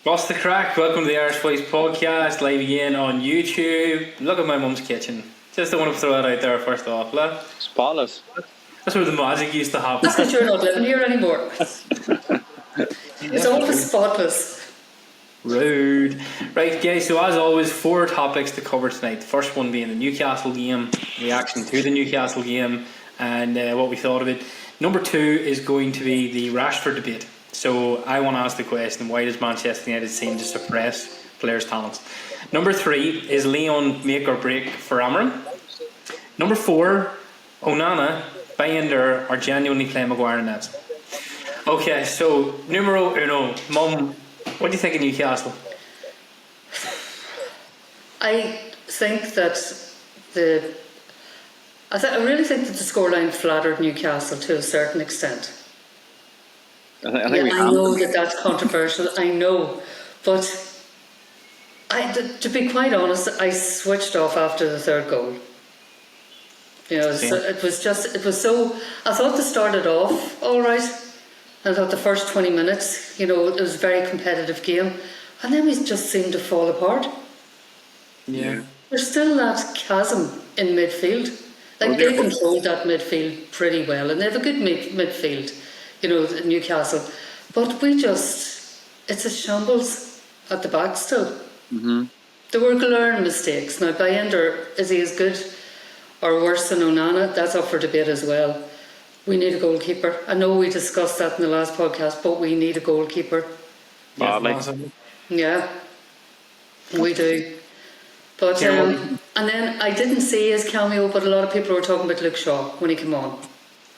What's the crack? Welcome to the Irish Boys podcast, live again on YouTube. Look at my mum's kitchen. Just want to throw that out there first off, lad. Spotless. That's where the magic used to happen. That's because you're not living here anymore. It's always spotless. Rude. Right, guys, so as always, 4 topics to cover tonight. The first one being the Newcastle game, reaction to the Newcastle game, and what we thought of it. Number 2 is going to be the Rashford debate. So I want to ask the question, why does Manchester United seem to suppress players' talents? Number 3 is Lyon make or break for Amarim. Number 4, Onana, Bayender are genuinely playing Maguire in nets. Okay, so numero uno, Mum, what do you think of Newcastle? I think that I really think that the scoreline flattered Newcastle to a certain extent. I think I know that's controversial. I know, but to be quite honest, I switched off after the 3rd goal. You know, so it was so. I thought they started off all right. I thought the first 20 minutes, you know, it was a very competitive game, and then we just seemed to fall apart. Yeah. There's still that chasm in midfield. Like they controlled that midfield pretty well, and they have a good midfield, you know, Newcastle. But it's a shambles at the back still. Mm-hmm. There were glaring mistakes. Now, Bayender, is he as good or worse than Onana? That's up for debate as well. We need a goalkeeper. I know we discussed that in the last podcast, but we need a goalkeeper. Yeah, we do. But and then I didn't see his cameo, but a lot of people were talking about Luke Shaw when he came on,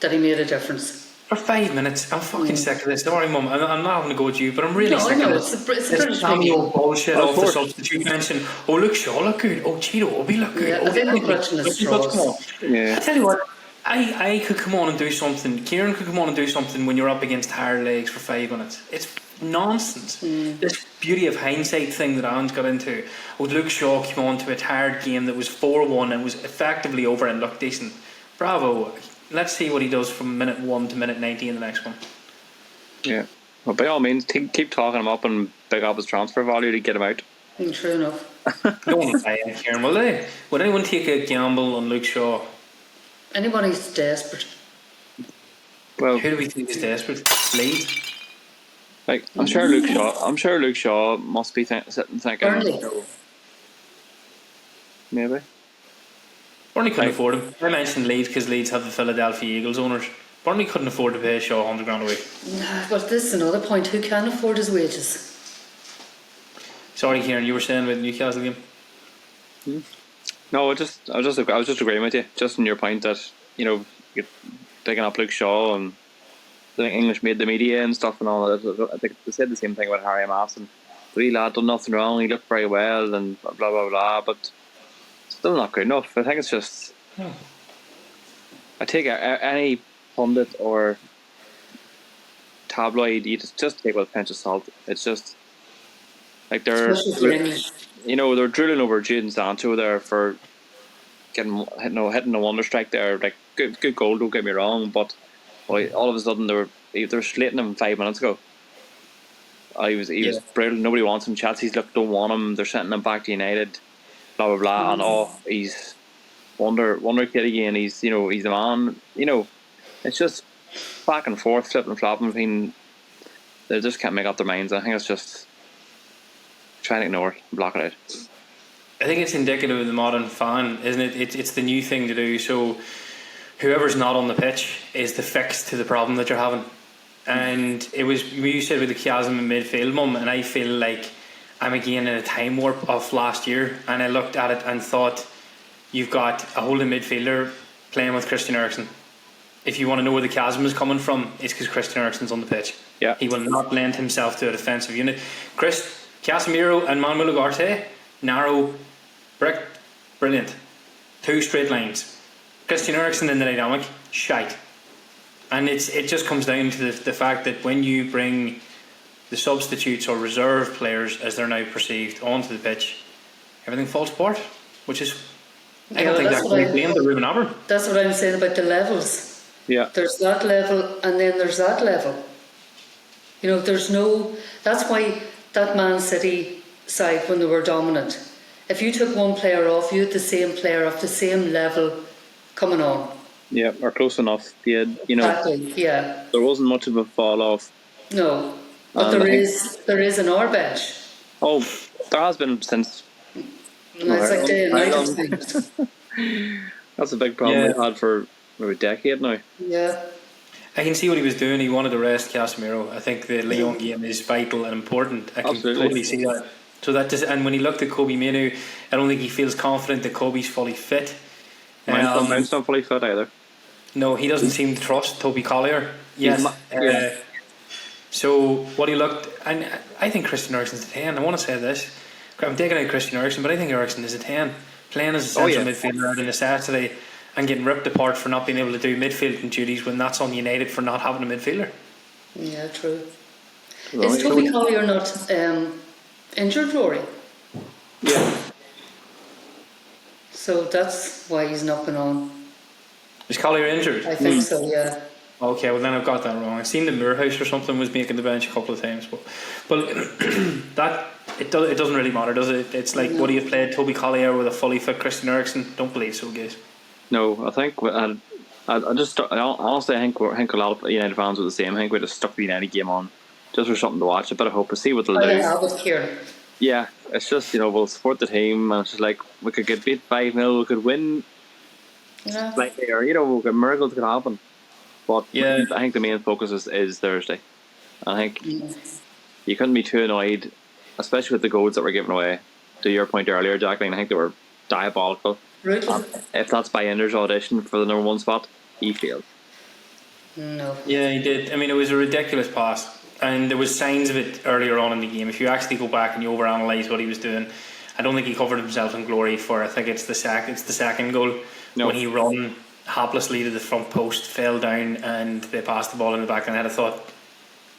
that he made a difference. For 5 minutes, I'm fucking sick of this. Don't worry, Mum. I'm not having to go with you, but I'm really sick of this. It's a British cameo bullshit off the substitute mention. Oh, Luke Shaw look good. Oh, Cheeto Obi look good. Yeah, I think we're clutching the straws. I tell you what, I could come on and do something. Kieran could come on and do something when you're up against tired legs for 5 minutes. It's nonsense. This beauty of hindsight thing that Anne's got into. Oh, Luke Shaw came on to a tired game that was 4-1 and was effectively over and looked decent. Bravo. Let's see what he does from minute 1 to minute 90 in the next one. Yeah. Well, by all means, keep talking him up and big up his transfer value to get him out. True enough. No one will buy him, Kieran, will they? Would anyone take a gamble on Luke Shaw? Anybody who's desperate. Well, who do we think is desperate? Leeds? Like, I'm sure Luke Shaw must be sitting thinking, Burnley. Maybe. Burnley couldn't afford him. I mentioned Leeds because Leeds have the Philadelphia Eagles owners. Burnley couldn't afford to pay Shaw $100,000 a week. But this is another point. Who can afford his wages? Sorry, Kieran, you were saying about the Newcastle game? No, I was just agreeing with you. Just on your point that, you know, you're picking up Luke Shaw and the English made the media and stuff and all that. I think they said the same thing about Harry Mason. The wee lad done nothing wrong. He looked very well and blah blah blah. But still not good enough. I think it's just. I take any pundit or tabloid, you just take with a pinch of salt. It's just like they're drilling over Jadon Sancho there for hitting a wonder strike there. Like good goal, don't get me wrong, but all of a sudden they were slating him 5 minutes ago. He was brilliant. Nobody wants him. Chelsea's don't want him. They're sending him back to United. Blah blah blah, and he's wonder kid again. He's the man. You know, it's just back and forth, flipping flopping between. They just can't make up their minds. I think it's just trying to ignore it, block it out. I think it's indicative of the modern fan, isn't it? It's the new thing to do. So whoever's not on the pitch is the fix to the problem that you're having. And it was you said with the chasm in midfield, Mum, and I feel like I'm again in a time warp of last year, and I looked at it and thought you've got a holding midfielder playing with Christian Eriksen. If you want to know where the chasm is coming from, it's because Christian Eriksen's on the pitch. Yeah. He will not lend himself to a defensive unit. Casemiro and Manuel Ugarte, narrow, brilliant. 2 straight lines. Christian Eriksen in the dynamic, shite. And it just comes down to the fact that when you bring the substitutes or reserve players, as they're now perceived, onto the pitch, everything falls apart, which is I don't think that can be blamed to Ruben Amorim. That's what I'm saying about the levels. Yeah. There's that level and then there's that level. You know, there's no. That's why that Man City side when they were dominant. If you took one player off, you had the same player of the same level coming on. Yeah, or close enough. Yeah, Exactly. Yeah. there wasn't much of a fall off. No, but And I think, there is an our bench. oh, there has been since. And it's like day and night at times. That's a big problem we've had for maybe a decade now. Yeah. I can see what he was doing. He wanted to rest Casemiro. I think the Lyon game is vital and important. I can totally see that. So and when he looked at Kobe Minu, I don't think he feels confident that Kobe's fully fit. Mount's not fully fit either. No, he doesn't seem to trust Toby Collier. Yes. So what he looked, and I think Christian Eriksen's a 10. I want to say this. I'm taking out Christian Eriksen, but I think Eriksen is a 10. Playing as a central midfielder out of necessity and getting ripped apart for not being able to do midfielding duties when that's on United for not having a midfielder. Yeah, true. Is Toby Collier not injured, Rory? Yeah. So that's why he's not been on. Is Collier injured? I think so, yeah. Okay, well then I've got that wrong. I've seen the Moorhouse or something was making the bench a couple of times, but that it doesn't really matter, does it? It's like, would he have played Toby Collier with a fully fit Christian Eriksen? Don't believe so, guys. No, I think I honestly think a lot of United fans were the same. I think we just stuck the United game on just for something to watch. A bit of hope to see what they'll do. Have it, Kieran. Yeah, it's just we'll support the team, and it's just like we could get beat 5-0, we could win. Yeah. Slightly, or miracles could happen. But I think the main focus is Thursday. I think you couldn't be too annoyed, especially with the goals that were given away. To your point earlier, Jacqueline, I think they were diabolical. If that's by Ender's audition for the number 1 spot, he failed. No. Yeah, he did. I mean, it was a ridiculous pass, and there was signs of it earlier on in the game. If you actually go back and you overanalyze what he was doing, I don't think he covered himself in glory for. I think it's the second goal when he run haplessly to the front post, fell down, and they passed the ball in the back of the net. I thought,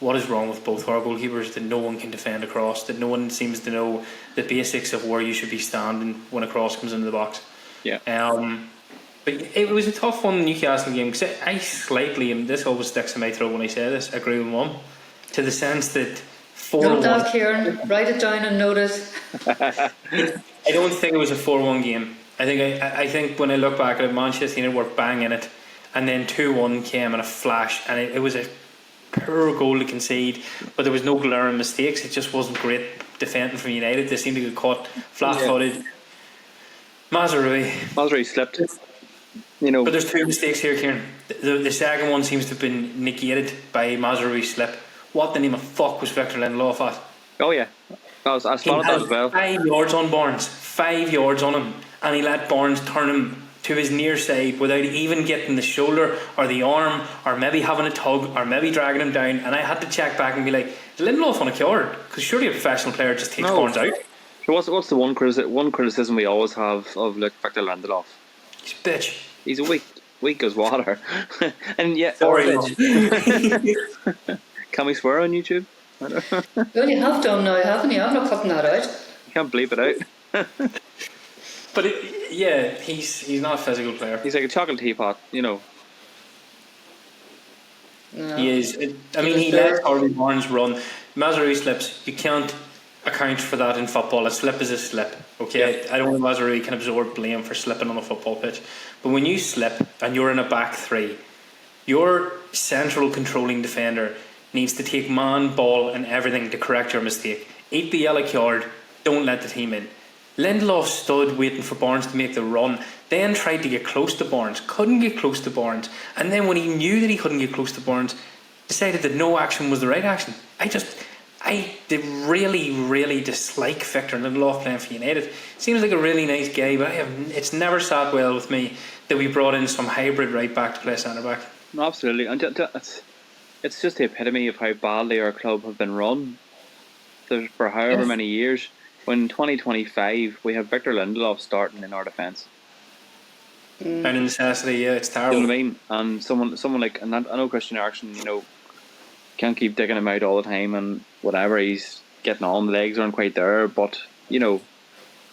what is wrong with both our goalkeepers that no one can defend a cross, that no one seems to know the basics of where you should be standing when a cross comes into the box. Yeah. But it was a tough one, the Newcastle game, because I slightly, and this always sticks in my throat when I say this, agree with Mum, to the sense that 4-1. Note that, Kieran. Write it down and note it. I don't think it was a 4-1 game. I think when I look back at it, Manchester United were banging it, and then 2-1 came in a flash, and it was a poor goal to concede, but there was no glaring mistakes. It just wasn't great defending from United. They seemed to get caught flat-footed. Mazraoui slipped. But there's 2 mistakes here, Kieran. The second one seems to have been negated by Mazraoui's slip. What the name of fuck was Victor Lindelof at? Oh yeah, I spotted that as well. 5 yards on Barnes, 5 yards on him, and he let Barnes turn him to his near side without even getting the shoulder or the arm, or maybe having a tug, or maybe dragging him down. And I had to check back and be like, is Lindelof on a card? Because surely a professional player just takes Barnes out. So what's the one criticism we always have of Victor Lindelof? He's a bitch. He's weak as water. And yet, can we swear on YouTube? Well, you have done now, haven't you? I'm not cutting that out. You can't bleep it out. But he's not a physical player. He's like a chocolate teapot, No. He is. I mean, he lets Harvey Barnes run. Mazraoui slips. You can't account for that in football. A slip is a slip. Okay, I don't think Mazraoui can absorb blame for slipping on a football pitch. But when you slip and you're in a back 3, your central controlling defender needs to take man, ball, and everything to correct your mistake. Eat the yellow card. Don't let the team in. Lindelof stood waiting for Barnes to make the run, then tried to get close to Barnes, couldn't get close to Barnes, and then when he knew that he couldn't get close to Barnes, decided that no action was the right action. I did really dislike Victor Lindelof playing for United. Seems like a really nice guy, but it's never sat well with me that we brought in some hybrid right back to play centre back. No, absolutely, and it's just the epitome of how badly our club have been run for however many years. When in 2025 we have Victor Lindelof starting in our defence. Out of necessity, it's terrible. You know what I mean? And someone like, and I know Christian Eriksen, can't keep digging him out all the time and whatever. He's getting on, the legs aren't quite there. But when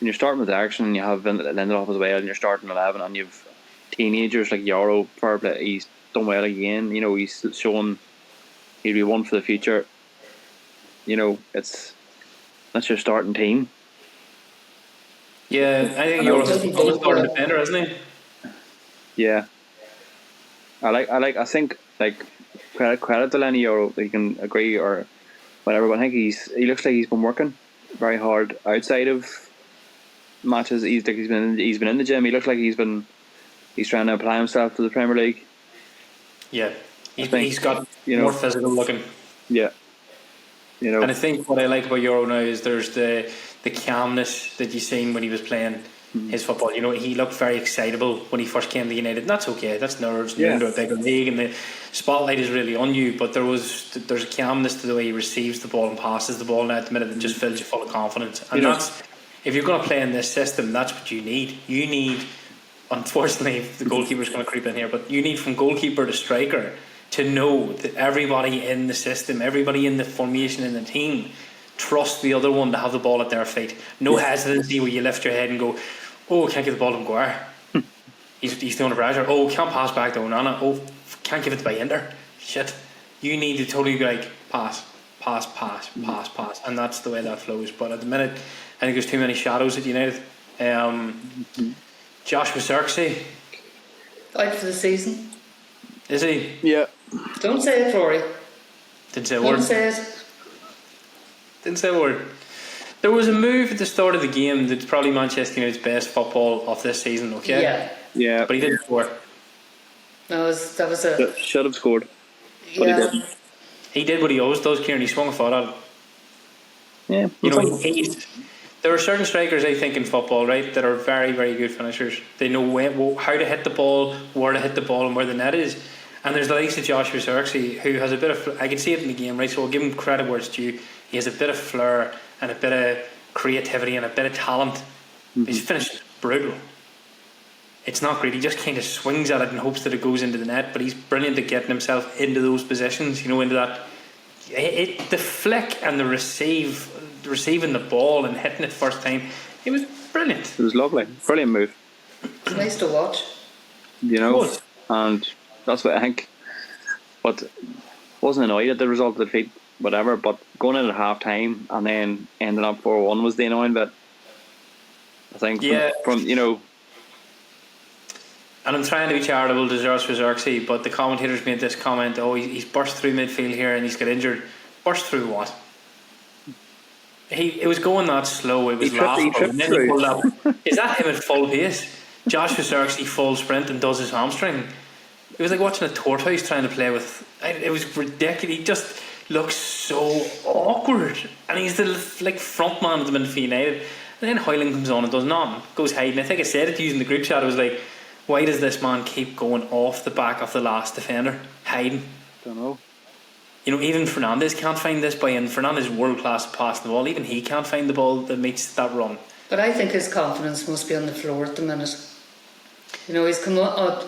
you're starting with Eriksen and you have Lindelof as well, and you're starting 11, and you've teenagers like Yarrow, he's done well again. He's shown he'll be one for the future. that's your starting team. Yeah, I think Euro's a starting defender, isn't he? Yeah. I think like credit to Lenny Euro. You can agree or whatever, but I think he looks like he's been working very hard outside of matches. He's been in the gym. He looks like he's trying to apply himself to the Premier League. Yeah, he's got more physical looking. Yeah, And I think what I like about Euro now is there's the calmness that you seen when he was playing his football. He looked very excitable when he first came to United. And that's okay. That's nerves. You're into a bigger league, and the spotlight is really on you. But there's a calmness to the way he receives the ball and passes the ball. And at the minute, it just fills you full of confidence. And that's, if you're going to play in this system, that's what you need. You need, unfortunately, the goalkeeper's going to creep in here, but you need from goalkeeper to striker to know that everybody in the system, everybody in the formation in the team, trust the other one to have the ball at their feet. No hesitancy where you lift your head and go, oh, can't get the ball to Maguire. He's doing a pressure. Oh, can't pass back to Onana. Oh, can't give it to Bayender. Shit. You need to totally be like, pass. And that's the way that flows. But at the minute, I think there's too many shadows at United. Joshua Zirkzee. Out for the season. Is he? Yeah. Don't say it, Rory. Didn't say a word. Don't say it. Didn't say a word. There was a move at the start of the game that's probably Manchester United's best football of this season, okay? Yeah. But he didn't score. No, that was a... Should have scored. But Yeah. he didn't. He did what he always does, Kieran. He swung a foot at it. Yeah. There are certain strikers, I think, in football, right, that are very, very good finishers. They know how to hit the ball, where to hit the ball, and where the net is. And there's the likes of Joshua Zirkzee, who has a bit of... I can see it in the game, right? So I'll give him credit where it's due. He has a bit of flair and a bit of creativity and a bit of talent. His finish is brutal. It's not great. He just kind of swings at it and hopes that it goes into the net. But he's brilliant at getting himself into those positions. Into that. The flick and the receiving the ball and hitting it first time. It was brilliant. It was lovely. Brilliant move. It's nice to watch. And that's what I think. But wasn't annoyed at the result of the defeat, whatever. But going in at half time and then ending up 4-1 was the annoying bit. I think from And I'm trying to be charitable to Joshua Zirkzee, but the commentators made this comment: "Oh, he's burst through midfield here and he's got injured." Burst through what? It was going that slow. It was laughable. And then he pulled up. Is that him at full pace? Joshua Zirkzee full sprint and does his hamstring. It was like watching a tortoise trying to play with. It was ridiculous. He just looks so awkward, and he's the front man of the midfield United. And then Hoyland comes on and does nothing. Goes hiding. I think I said it using the group chat. I was like, why does this man keep going off the back of the last defender, hiding? Don't know. Even Fernandes can't find this by in. Fernandes is world class at passing the ball. Even he can't find the ball that makes that run. But I think his confidence must be on the floor at the minute. He's come out.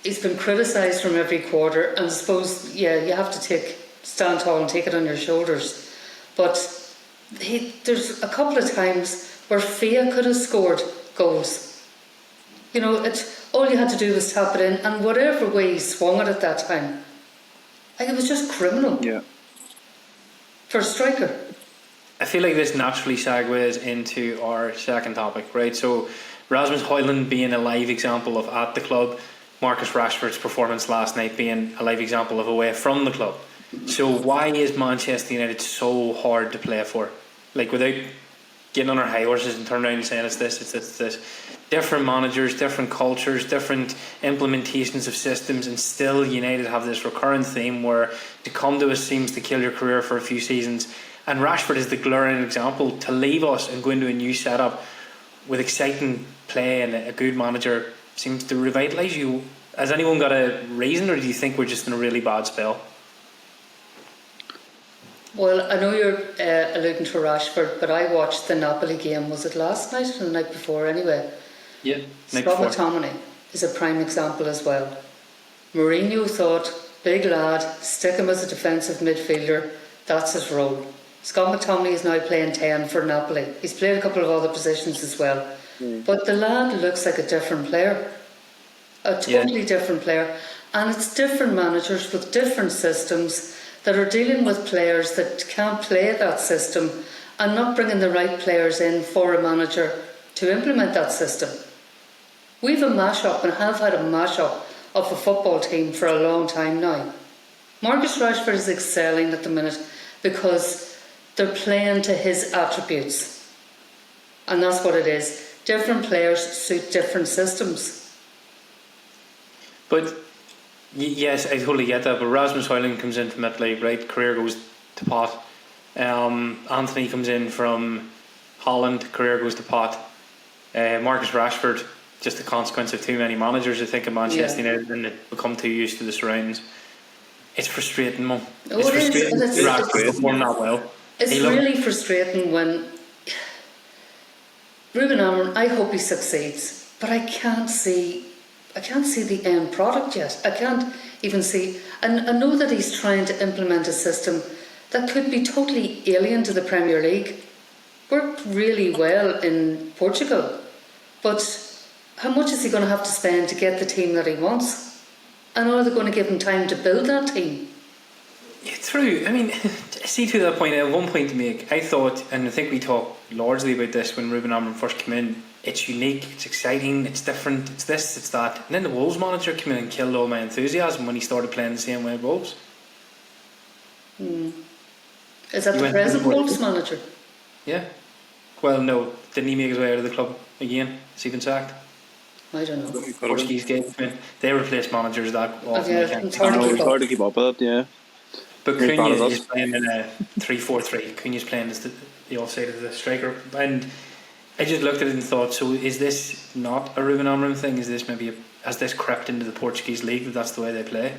He's been criticised from every quarter, and I suppose you have to stand tall and take it on your shoulders. But there's a couple of times where Fia could have scored goals. All you had to do was tap it in, and whatever way he swung it at that time, it was just criminal. Yeah. For a striker. I feel like this naturally segues into our second topic, right? So Rasmus Højlund being a live example of at the club, Marcus Rashford's performance last night being a live example of away from the club. So why is Manchester United so hard to play for? Without getting on our high horses and turning around and saying it's this. Different managers, different cultures, different implementations of systems, and still United have this recurrent theme where to come to us seems to kill your career for a few seasons. And Rashford is the glaring example. To leave us and go into a new setup with exciting play and a good manager seems to revitalise you. Has anyone got a reason, or do you think we're just in a really bad spell? Well, I know you're alluding to Rashford, but I watched the Napoli game. Was it last night or the night before anyway? Yeah, Scott McTominay is a prime example as well. Mourinho thought, big lad, stick him as a defensive midfielder, that's his role. Scott McTominay is now playing 10 for Napoli. He's played a couple of other positions as well. But the lad looks like a different player. A totally different player. And it's different managers with different systems that are dealing with players that can't play that system and not bringing the right players in for a manager to implement that system. We've a mash-up and have had a mash-up of a football team for a long time now. Marcus Rashford is excelling at the minute because they're playing to his attributes. And that's what it is. Different players suit different systems. But yes, I totally get that. But Rasmus Højlund comes in from Italy, right? Career goes to pot. Anthony comes in from Holland. Career goes to pot. Marcus Rashford, just a consequence of too many managers, I think, in Manchester United, and they've become too used to the surrounds. It's frustrating, Mum. It's frustrating. Rashford performed that well. It's really frustrating when Ruben Amorim, I hope he succeeds, but I can't see the end product yet. I can't even see, and I know that he's trying to implement a system that could be totally alien to the Premier League. Worked really well in Portugal, but how much is he going to have to spend to get the team that he wants? And are they going to give him time to build that team? Yeah, true. I mean, see, to that point, I have one point to make. I thought, and I think we talked largely about this when Ruben Amorim first came in, it's unique, it's exciting, it's different, it's this, it's that. And then the Wolves manager came in and killed all my enthusiasm when he started playing the same way at Wolves. Is that the present Wolves manager? Yeah. Well, no. Didn't he make his way out of the club again? Has he been sacked? I don't know. Portuguese game. They replace managers that often. It's hard to keep up with it, yeah. But Cunha is playing in a 3-4-3. Cunha's playing as the offside of the striker. And I just looked at it and thought, so is this not a Ruben Amorim thing? Is this maybe has this crept into the Portuguese league that's the way they play?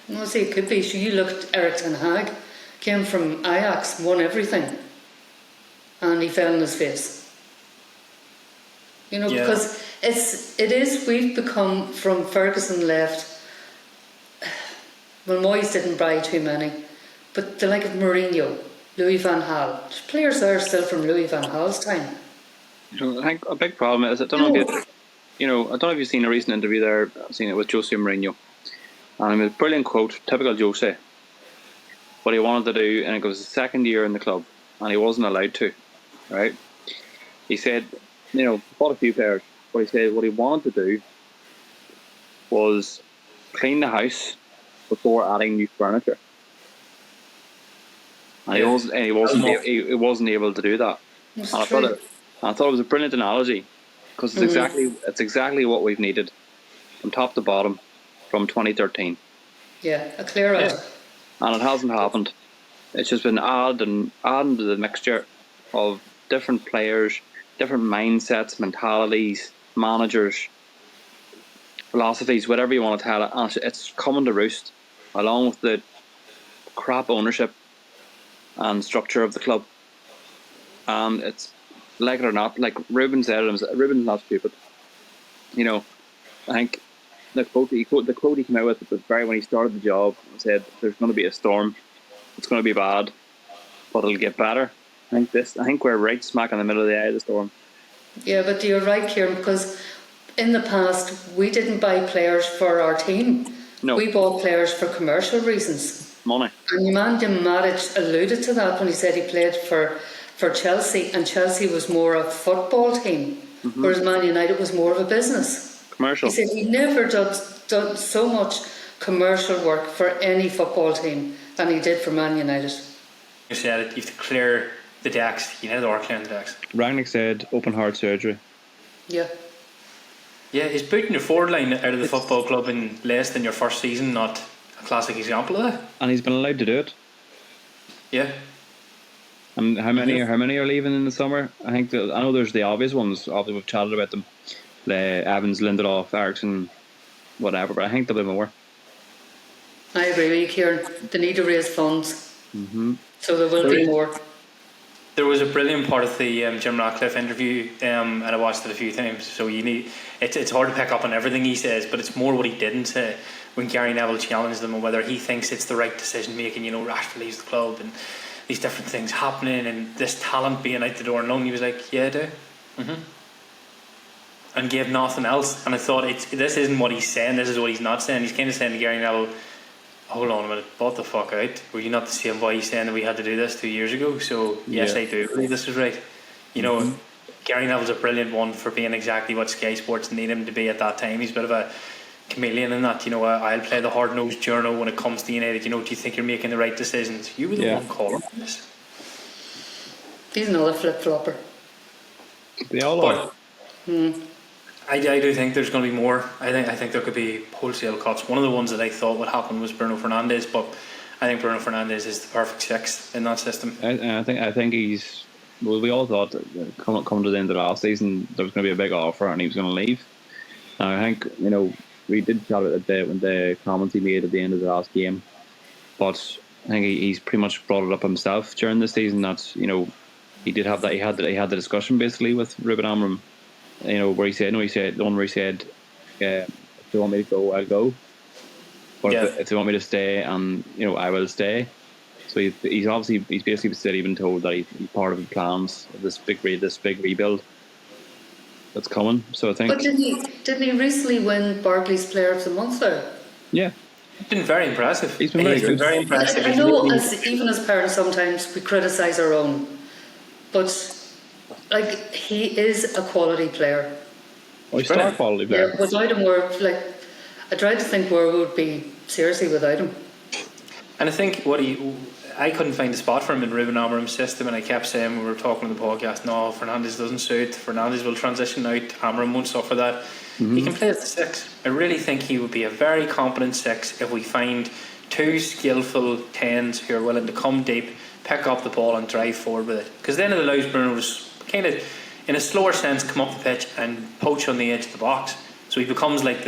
No, see, it could be. So you looked at Eric Ten Hag, came from Ajax, won everything, and he fell on his face. You know, because we've become, from Ferguson left, well, Moyes didn't buy too many, but the like of Mourinho, Louis van Gaal, there's players there still from Louis van Gaal's time. I think a big problem is, I don't know if you've seen a recent interview there, I've seen it with Jose Mourinho, and it was a brilliant quote, typical Jose, what he wanted to do, and it was his second year in the club, and he wasn't allowed to, right? He said, bought a few players, but he said what he wanted to do was clean the house before adding new furniture. And he wasn't able to do that. And I thought it was a brilliant analogy, because it's exactly what we've needed from top to bottom from 2013. Yeah, a clear out. Yeah. And it hasn't happened. It's just been adding to the mixture of different players, different mindsets, mentalities, managers, philosophies, whatever you want to tell it, and it's coming to roost, along with the crap ownership and structure of the club. And it's, like it or not, like Ruben said, Ruben's not stupid. I think the quote he came out with was very when he started the job, and said there's going to be a storm, it's going to be bad, but it'll get better. I think we're right smack in the middle of the eye of the storm. Yeah, but you're right, Kieran, because in the past we didn't buy players for our team. No. We bought players for commercial reasons. Money. And Nemanja Matic alluded to that when he said he played for Chelsea, and Chelsea was more a football team, whereas Man United was more of a business. Commercial. He said he never done so much commercial work for any football team than he did for Man United. You said it, you have to clear the decks. United are clearing the decks. Rangnick said open heart surgery. Yeah. Yeah, is booting your forward line out of the football club in less than your first season not a classic example of that? And he's been allowed to do it. Yeah. And how many are leaving in the summer? I know there's the obvious ones. Obviously, we've chatted about them: Evans, Lindelof, Eriksson, whatever. But I think there'll be more. I agree with you, Kieran. They need to raise funds, so there will be more. There was a brilliant part of the Jim Ratcliffe interview, and I watched it a few times. So it's hard to pick up on everything he says, but it's more what he didn't say. When Gary Neville challenged him on whether he thinks it's the right decision making, Rashford leaves the club and these different things happening and this talent being out the door and loan, he was like, yeah, I do. And gave nothing else. And I thought, this isn't what he's saying, this is what he's not saying. He's kind of saying to Gary Neville, Hold on a minute, what the fuck out? Were you not the same boy saying that we had to do this 2 years ago? So yes, Yeah. I do believe this is right. You know, Gary Neville's a brilliant one for being exactly what Sky Sports need him to be at that time. He's a bit of a chameleon in that. You know, I'll play the hard-nosed journal when it comes to United. You know, do you think you're making the right decisions? You were the one calling this. He's another flip-flopper. They all are. I do think there's going to be more. I think there could be wholesale cuts. One of the ones that I thought would happen was Bruno Fernandes, but I think Bruno Fernandes is the perfect six in that system. I think he's. Well, we all thought that coming to the end of the last season there was going to be a big offer and he was going to leave. And I think we did chat about it when the comments he made at the end of the last game, but I think he's pretty much brought it up himself during the season that he did have that he had the discussion basically with Ruben Amorim, where he said the one where he said if they want me to go I'll go, but if they want me to stay and I will stay. So he's basically said even told that he's part of the plans of this big rebuild that's coming. So I think. But didn't he recently win Barclays Player of the Month there? Yeah. He's been very impressive. He's been very impressive. I know, even as parents, sometimes we criticise our own, but he is a quality player. Oh, he's a quality player. Yeah, without him, I tried to think where we would be seriously without him. And I think I couldn't find a spot for him in Ruben Amorim's system, and I kept saying, we were talking on the podcast, no, Fernandes doesn't suit. Fernandes will transition out. Amorim won't suffer that. He can play as the six. I really think he would be a very competent six if we find two skillful tens who are willing to come deep, pick up the ball and drive forward with it. Because then it allows Bruno to kind of, in a slower sense, come up the pitch and poach on the edge of the box. So he becomes like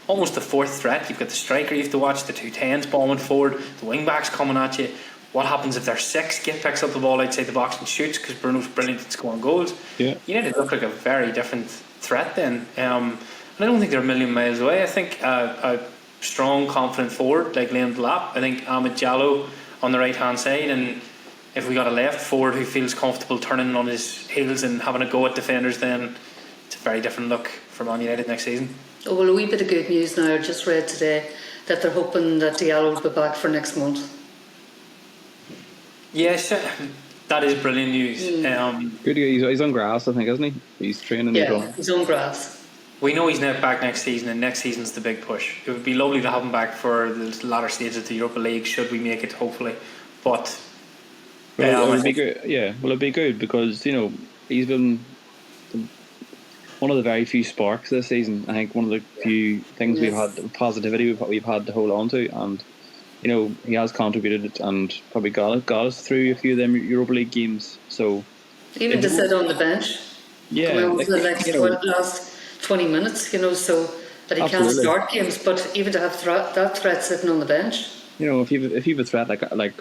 almost the fourth threat. You've got the striker you have to watch, the two tens bombing forward, the wing backs coming at you. What happens if their six picks up the ball outside the box and shoots because Bruno's brilliant at scoring goals? Yeah. You need to look like a very different threat then. And I don't think they're a million miles away. I think a strong, confident forward like Liam Delap. I think Ahmed Diallo on the right hand side, and if we got a left forward who feels comfortable turning on his heels and having a go at defenders, then it's a very different look for Man United next season. Oh, well, a wee bit of good news now. I just read today that they're hoping that Diallo will be back for next month. Yes, that is brilliant news. Good. He's on grass, I think, isn't he? He's training. Yeah, he's on grass. We know he's not back next season, and next season's the big push. It would be lovely to have him back for the latter stages of the Europa League, should we make it, hopefully. But it'd be good. Yeah, well, it'd be good because he's been one of the very few sparks this season. I think one of the few things we've had positivity we've had to hold on to, and he has contributed and probably got us through a few of them Europa League games. So even to sit on the bench, the last 20 minutes, so that he Absolutely. can't start games, but even to have that threat sitting on the bench. If you've a threat like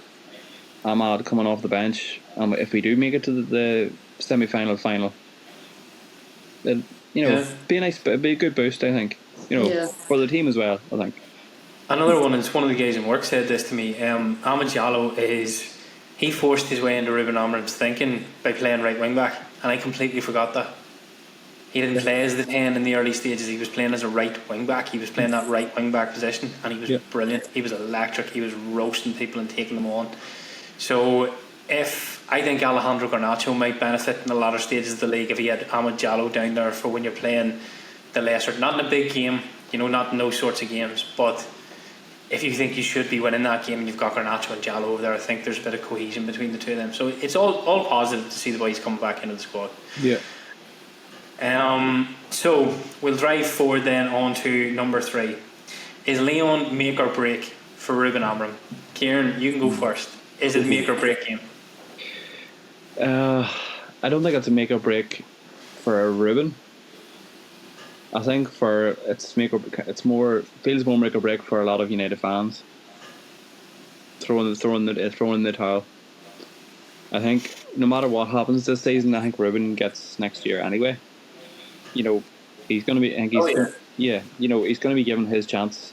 Ahmad coming off the bench, if we do make it to the semi-final, final, then be a good boost. I think for the team as well. I think. Another one is one of the guys in work said this to me. Ahmed Diallo he forced his way into Ruben Amorim's thinking by playing right wing back, and I completely forgot that. He didn't play as the 10 in the early stages. He was playing as a right wing back. He was playing that right wing back position, and he was brilliant. He was electric. He was roasting people and taking them on. So I think Alejandro Garnacho might benefit in the latter stages of the league if he had Ahmed Diallo down there for when you're playing the lesser, not in a big game, not in those sorts of games, but if you think you should be winning that game and you've got Garnacho and Diallo over there, I think there's a bit of cohesion between the two of them. So it's all positive to see the boys coming back into the squad. Yeah. So we'll drive forward then on to number 3. Is Lyon make or break for Ruben Amorim? Kieran, you can go first. Is it make or break game? I don't think it's a make or break for Ruben. I think feels more make or break for a lot of United fans. Throwing the towel. I think no matter what happens this season, I think Ruben gets next year anyway. He's going to be. I think he's going to be given his chance.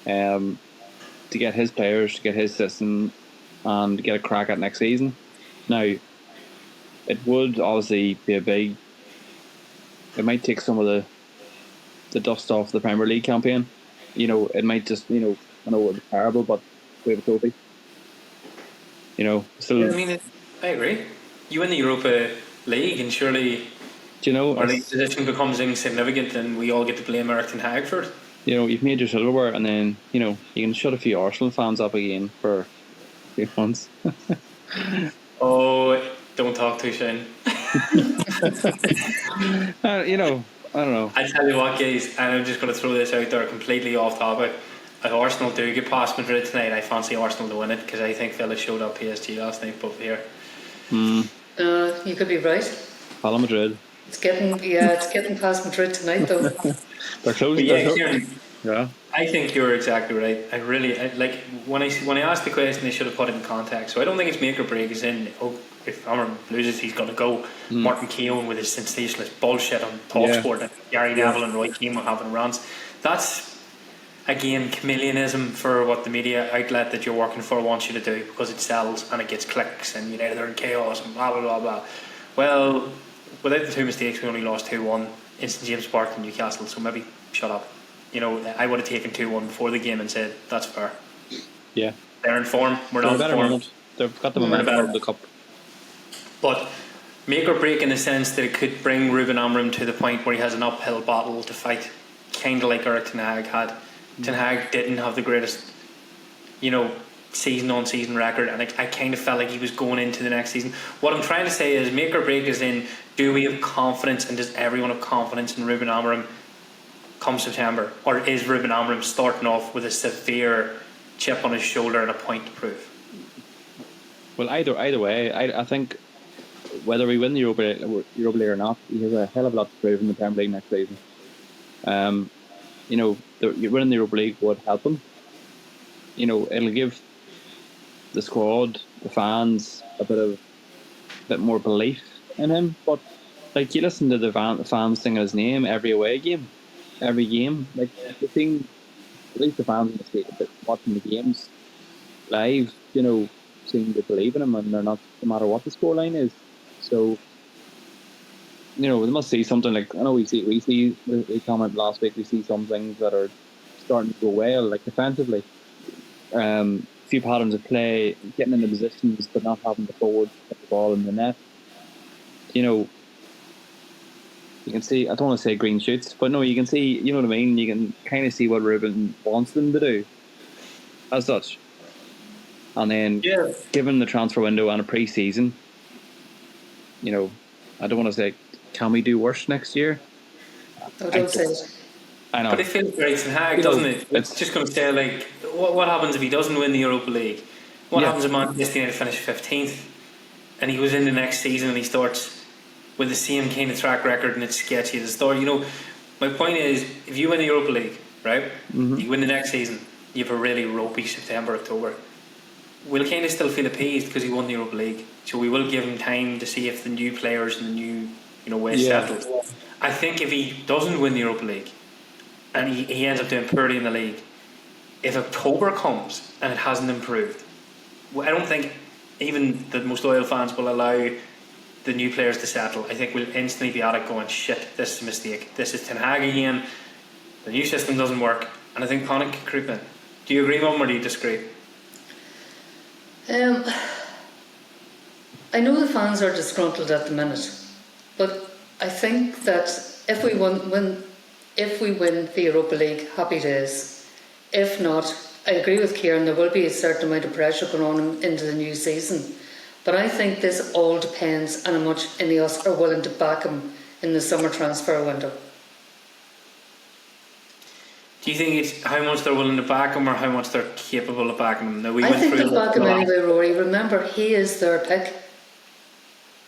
To get his players, to get his system, and get a crack at next season. Now, it would obviously be it might take some of the dust off the Premier League campaign. It might just I know it was terrible, but we have a trophy. Still. Yeah, I mean, I agree. You win the Europa League, and surely our league position becomes insignificant, and we all get to blame Eric Ten Hag for it. You've made your silverware, and then you can shut a few Arsenal fans up again for a few months. Oh, don't talk too soon. I don't know. I tell you what, guys, and I'm just going to throw this out there completely off topic. If Arsenal do get past Madrid tonight, I fancy Arsenal to win it because I think Villa showed up PSG last night, but here. You could be right. Follow Madrid. It's getting past Madrid tonight though. They're closing. Yeah. I think you're exactly right. I like when I asked the question, they should have put it in context. So I don't think it's make or break. As in, if Amram loses, he's going to go. Martin Keown with his sensationalist bullshit on Talksport, and Gary Neville and Roy Keane were having rants. That's again chameleonism for what the media outlet that you're working for wants you to do, because it sells and it gets clicks, and they're in chaos and blah blah blah blah. Well, without the two mistakes, we only lost 2-1 in St James Park in Newcastle. So maybe shut up. I would have taken 2-1 before the game and said that's fair. Yeah, they're in form. We're not in form. They've got the momentum of the cup. But make or break in the sense that it could bring Ruben Amorim to the point where he has an uphill battle to fight, kind of like Eric Ten Hag had. Ten Hag didn't have the greatest, season on season record, and I kind of felt like he was going into the next season. What I'm trying to say is make or break is in, do we have confidence, and does everyone have confidence in Ruben Amorim come September, or is Ruben Amorim starting off with a severe chip on his shoulder and a point to prove? Well, either way, I think whether we win the Europa League or not, he has a hell of a lot to prove in the Premier League next season. Winning the Europa League would help him. It'll give the squad, the fans, a bit more belief in him. But you listen to the fans singing his name every away game, every game. Like the thing, at least the fans in the state watching the games live, seem to believe in him, and they're not, no matter what the scoreline is. So, we must see something. Like I know we commented last week. We see some things that are starting to go well, like defensively. A few patterns of play, getting into positions, but not having the forward put the ball in the net. You can see. I don't want to say green shoots, but no, you can see. You know what I mean. You can kind of see what Ruben wants them to do, as such. And then, given the transfer window and a pre-season, I don't want to say, can we do worse next year? Oh, don't say it. I know. But it feels great Ten Hag, doesn't it? It's just going to say, like, what happens if he doesn't win the Europa League? What happens if Manchester United finish 15th and he goes in the next season and he starts with the same kind of track record and it's sketchy at the start? My point is, if you win the Europa League, right, you win the next season, you have a really ropey September, October. We'll kind of still feel appeased because he won the Europa League, so we will give him time to see if the new players and the new way settled. I think if he doesn't win the Europa League and he ends up doing poorly in the league, if October comes and it hasn't improved, I don't think even the most loyal fans will allow the new players to settle. I think we'll instantly be at it going, shit, this is a mistake, this is Ten Hag again, the new system doesn't work, and I think panic can creep in. Do you agree, Mum, or do you disagree? I know the fans are disgruntled at the minute, but I think that if we win the Europa League, happy days. If not, I agree with Kieran, there will be a certain amount of pressure going on into the new season. But I think this all depends on how much Ineos are willing to back him in the summer transfer window. Do you think it's how much they're willing to back him or how much they're capable of backing him? I think they'll back him anyway, Rory. Remember, he is their pick.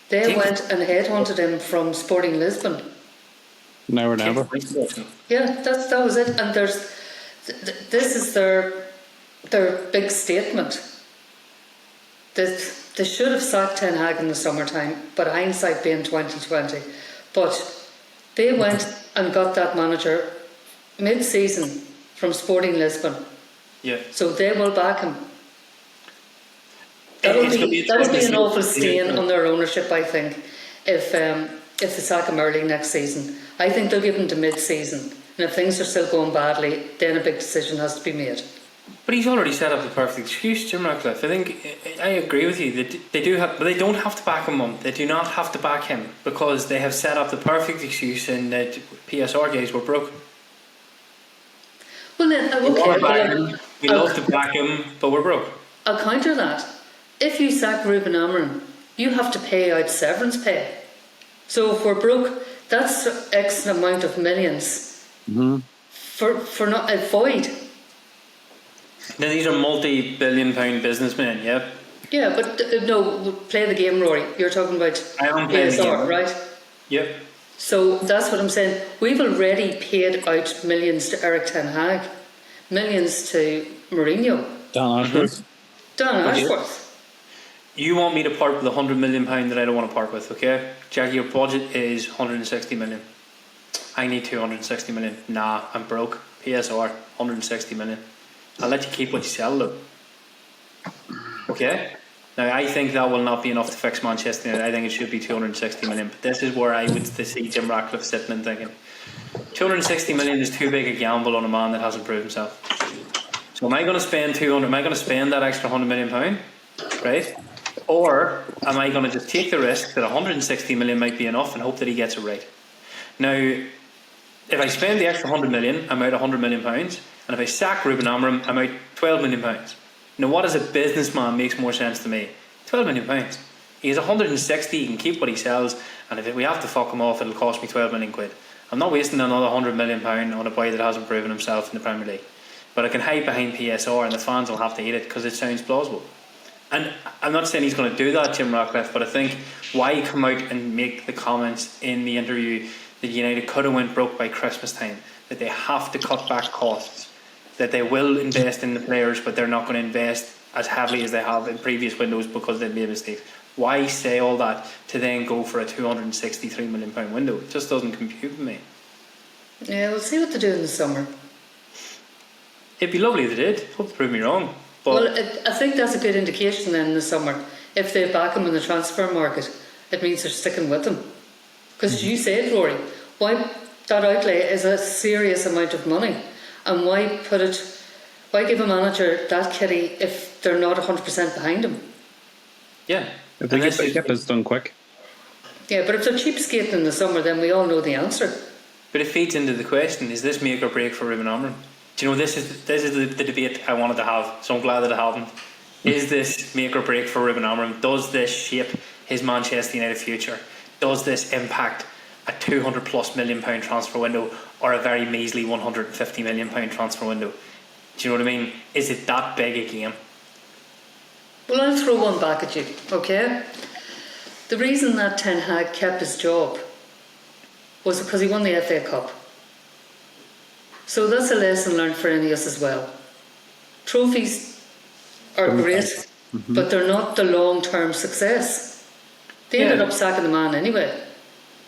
They went and headhunted him from Sporting Lisbon. Now or never. Yeah, that was it. And this is their big statement. They should have sacked Ten Hag in the summertime, but hindsight being 2020. But they went and got that manager mid-season from Sporting Lisbon. Yeah. So they will back him. That'll be an awful stain on their ownership, I think, if they sack him early next season. I think they'll give him to mid-season, and if things are still going badly, then a big decision has to be made. But he's already set up the perfect excuse, Jim Ratcliffe. I think I agree with you. They do have, but they don't have to back him up. They do not have to back him because they have set up the perfect excuse in that PSR days were broke. Well, then, okay. We love to back him, but we're broke. I'll counter that. If you sack Ruben Amorim, you have to pay out severance pay. So if we're broke, that's X amount of millions for not a void. Now these are multi-billion-pound businessmen, yeah. Yeah, but no, play the game, Rory. You're talking about I am playing the game, right? Yep. So that's what I'm saying. We've already paid out millions to Eric Ten Hag, millions to Mourinho, Dan Ashworth. Dan Ashworth. You want me to part with £100 million that I don't want to part with, okay? Jackie, your budget is 160 million. I need 260 million. Nah, I'm broke. PSR, 160 million. I'll let you keep what you sell, though. Okay? Now, I think that will not be enough to fix Manchester United. I think it should be 260 million. But this is where I would see Jim Ratcliffe sitting and thinking, 260 million is too big a gamble on a man that hasn't proved himself. So am I going to spend 200? Am I going to spend that extra £100 million, right? Or am I going to just take the risk that 160 million might be enough and hope that he gets it right? Now, if I spend the extra 100 million, I'm out £100 million. And if I sack Ruben Amorim, I'm out £12 million. Now, what as a businessman makes more sense to me? £12 million. He has 160, he can keep what he sells, and if we have to fuck him off, it'll cost me 12 million quid. I'm not wasting another £100 million on a boy that hasn't proven himself in the Premier League. But I can hide behind PSR and the fans will have to eat it because it sounds plausible. And I'm not saying he's going to do that, Jim Ratcliffe, but I think why come out and make the comments in the interview that United could have went broke by Christmas time, that they have to cut back costs, that they will invest in the players but they're not going to invest as heavily as they have in previous windows because they made mistakes. Why say all that to then go for a £263 million window? It just doesn't compute with me. Yeah, we'll see what they do in the summer. It'd be lovely if they did. Hope to prove me wrong. But well, I think that's a good indication then in the summer. If they back him in the transfer market, it means they're sticking with him. Because you said, Rory, why that outlay is a serious amount of money, and why give a manager that kitty if they're not 100% behind him? Yeah, If they get this done quick. Yeah, but if they're cheapskating in the summer, then we all know the answer. But it feeds into the question: is this make or break for Ruben Amorim? Do you know, this is the debate I wanted to have, so I'm glad that it happened. Is this make or break for Ruben Amorim? Does this shape his Manchester United future? Does this impact a £200+ million transfer window or a very measly £150 million transfer window? Do you know what I mean? Is it that big a game? Well, I'll throw one back at you, okay? The reason that Ten Hag kept his job was because he won the FA Cup. So that's a lesson learned for any of us as well. Trophies are great, but they're not the long-term success. They ended up sacking the man anyway.